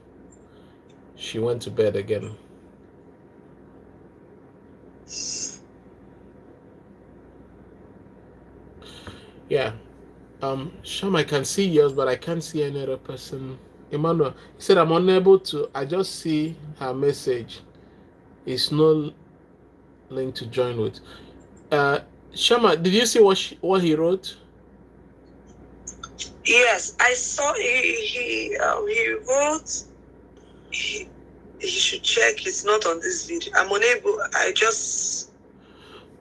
She went to bed again. Yeah. Sham, I can see yours, but I can't see any other person. Emmanuel, he said I'm unable to. I just see her message. It's no link to join with. Shama, did you see what he wrote? Yes, I saw he wrote he should check. It's not on this video. I'm unable. I just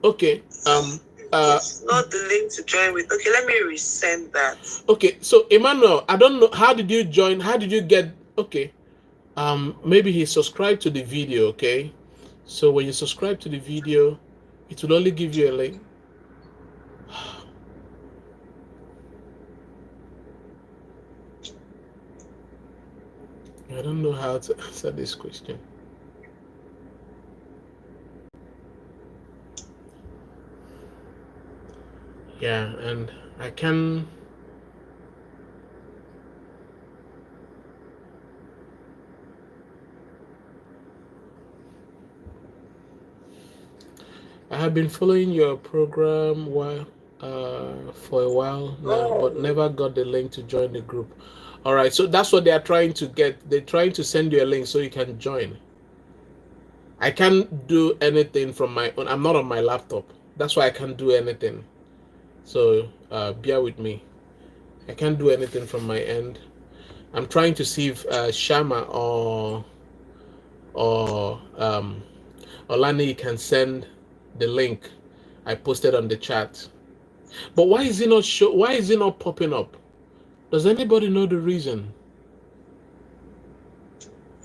okay. It's not the link to join with. Okay, let me resend that. Okay, so Emmanuel, I don't know. How did you join? How did you get? Okay, maybe he subscribed to the video. Okay, so when you subscribe to the video, it will only give you a link. I don't know how to answer this question. Yeah, and I can. I have been following your program for a while now, but never got the link to join the group. All right, so that's what they are trying to get. They're trying to send you a link so you can join. I can't do anything from my own. I'm not on my laptop. That's why I can't do anything. So bear with me. I can't do anything from my end. I'm trying to see if Shama or Olani can send the link I posted on the chat. But why is it not why is it not popping up? Does anybody know the reason?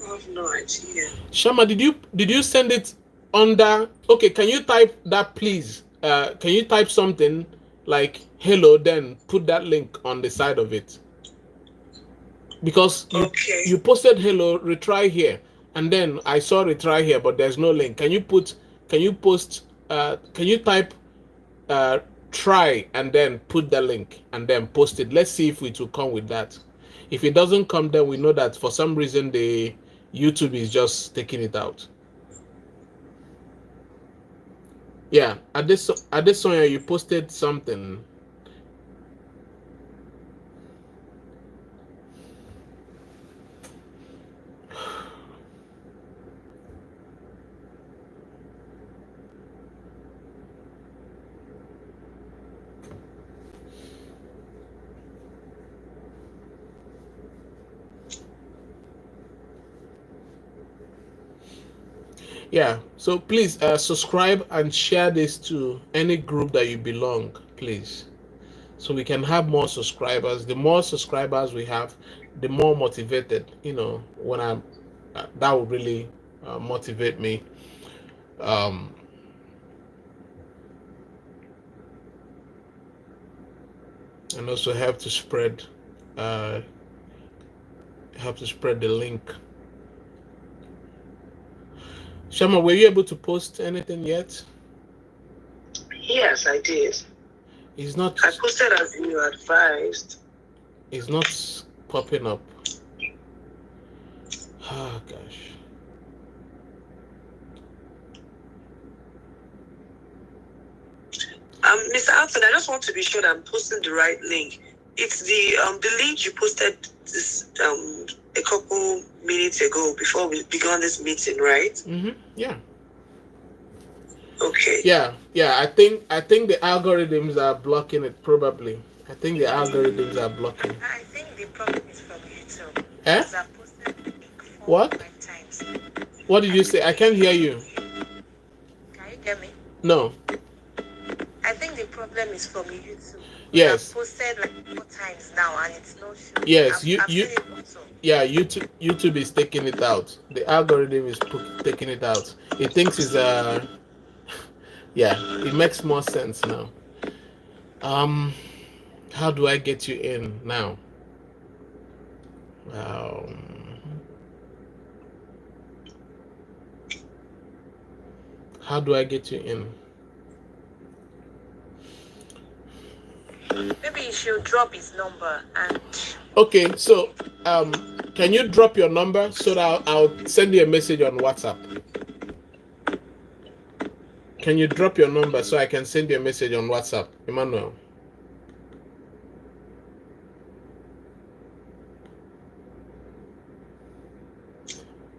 I have no idea. Shama, did you send it under? Okay, can you type that, please? Can you type something like hello, then put that link on the side of it? Because you posted hello, retry here, and then I saw retry here, but there's no link. Can you post? Can you type try and then put the link and then post it? Let's see if it will come with that. If it doesn't come, then we know that for some reason the YouTube is just taking it out. Yeah, at this Sonia, you posted something. Yeah, so please subscribe and share this to any group that you belong, please, so we can have more subscribers. The more subscribers we have, the more motivated, when I'm that will really motivate me. And also help to spread the link. Shama, were you able to post anything yet? Yes, I did. It's not. I posted as you advised. It's not popping up. Oh gosh. Mr. Anthony, I just want to be sure that I'm posting the right link. It's the link you posted this a couple minutes ago before we began this meeting, right? Mm-hmm. Yeah. Okay. Yeah. I think the algorithms are blocking it. Probably. I think the algorithms are blocking. I think the problem is from YouTube. Eh? I posted the link 4 What? 5 times. What did you say? I can't hear you. Can you hear me? No. I think the problem is from YouTube. Yes. I've posted like 4 times now and it's not showing. Yes, I've seen it also. Yeah, YouTube is taking it out. The algorithm is taking it out. It thinks it's yeah, it makes more sense now. How do I get you in now? How do I get you in? Maybe you should drop his number and. Okay, so can you drop your number so that I'll send you a message on WhatsApp? Can you drop your number so I can send you a message on WhatsApp, Emmanuel?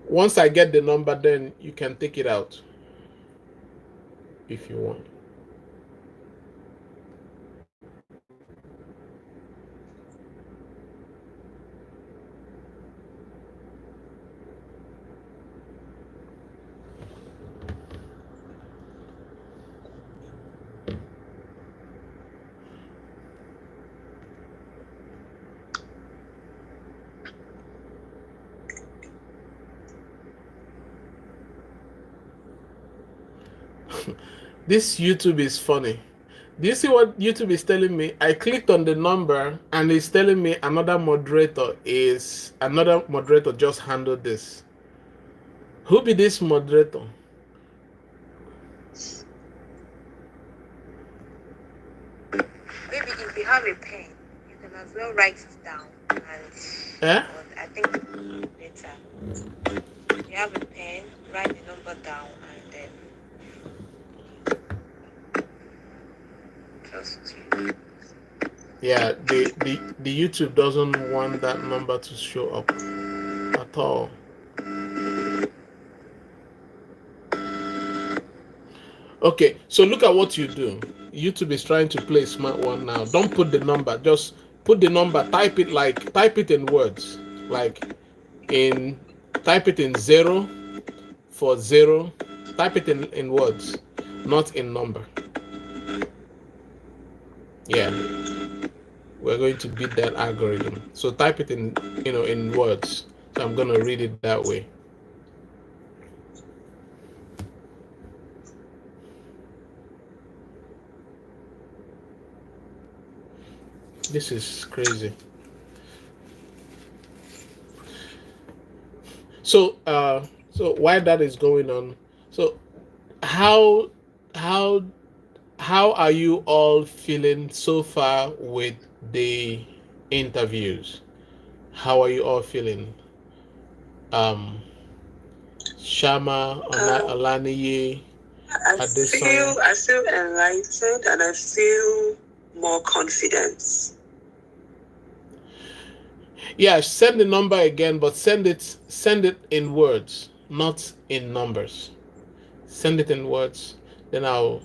Once I get the number, then you can take it out if you want. This YouTube is funny. Do you see what YouTube is telling me? I clicked on the number and it's telling me another moderator just handled this. Who be this moderator? Maybe if you have a pen, you can as well write it down. Eh? I think later. If you have a pen, write the number down and then just. Yeah, the YouTube doesn't want that number to show up at all. Okay, so look at what you do. YouTube is trying to play smart one now. Don't put the number. Just put the number. Type it in words. Type it in 0 for 0. Type it in words, not in number. Yeah. We're going to beat that algorithm. So type it in words. So I'm going to read it that way. This is crazy. So while that is going on, so how are you all feeling so far with the interviews? How are you all feeling? Shama, Olaniyi, I feel enlightened and I feel more confidence. Yeah, send the number again, but send it in words, not in numbers. Send it in words. Then I'll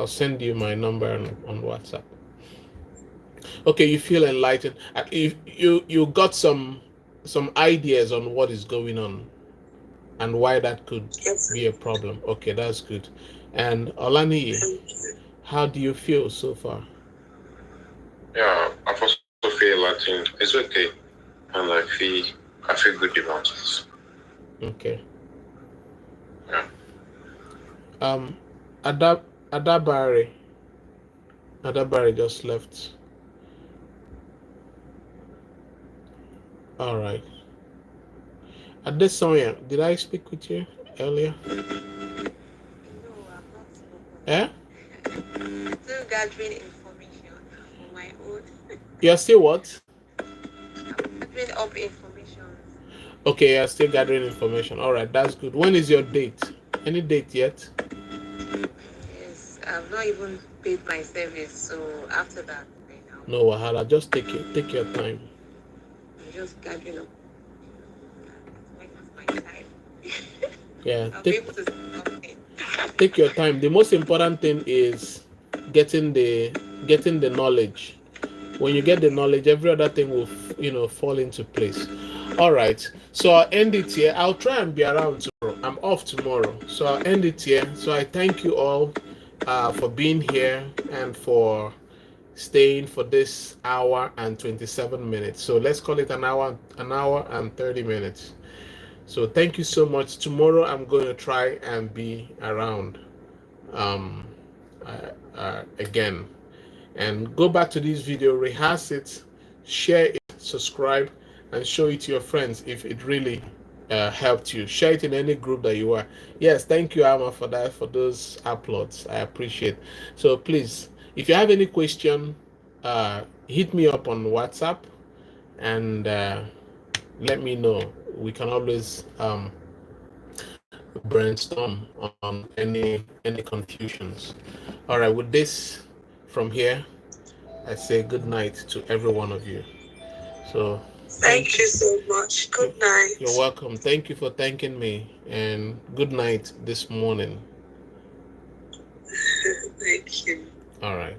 send you my number on WhatsApp. Okay, you feel enlightened. If you got some ideas on what is going on and why that could be a problem. Okay, that's good. And Olaniyi, how do you feel so far? Yeah, I also feel enlightened. It's okay, and I feel good about it. Okay. Yeah. Adabari just left. All right. Adesonya, did I speak with you earlier? No, I'm not spoken. Eh? Still gathering information on my own. You're still what? I'm gathering up information. Okay, you're still gathering information. All right, that's good. When is your date? Any date yet? Yes, I've not even paid my service, so after that, No wahala. Just take your time. I'm just gathering up. My time. Yeah, I'll be able to say something. Take your time. The most important thing is getting the knowledge. When you get the knowledge, every other thing will fall into place. All right, so I'll end it here. I'll try and be around tomorrow. I'm off tomorrow, so I'll end it here. So I thank you all for being here and for staying for this hour and 27 minutes. So let's call it an hour and 30 minutes. So thank you so much. Tomorrow I'm going to try and be around again. And go back to this video, rehearse it, share it, subscribe, and show it to your friends if it really helped you. Share it in any group that you are. Yes, thank you, Alma, for that, for those uploads. I appreciate. So please, if you have any question, hit me up on WhatsApp and let me know. We can always brainstorm on any confusions. All right, with this from here, I say good night to every one of you. So thank you so much. Good night. You're welcome. Thank you for thanking me, and good night this morning. Thank you. All right.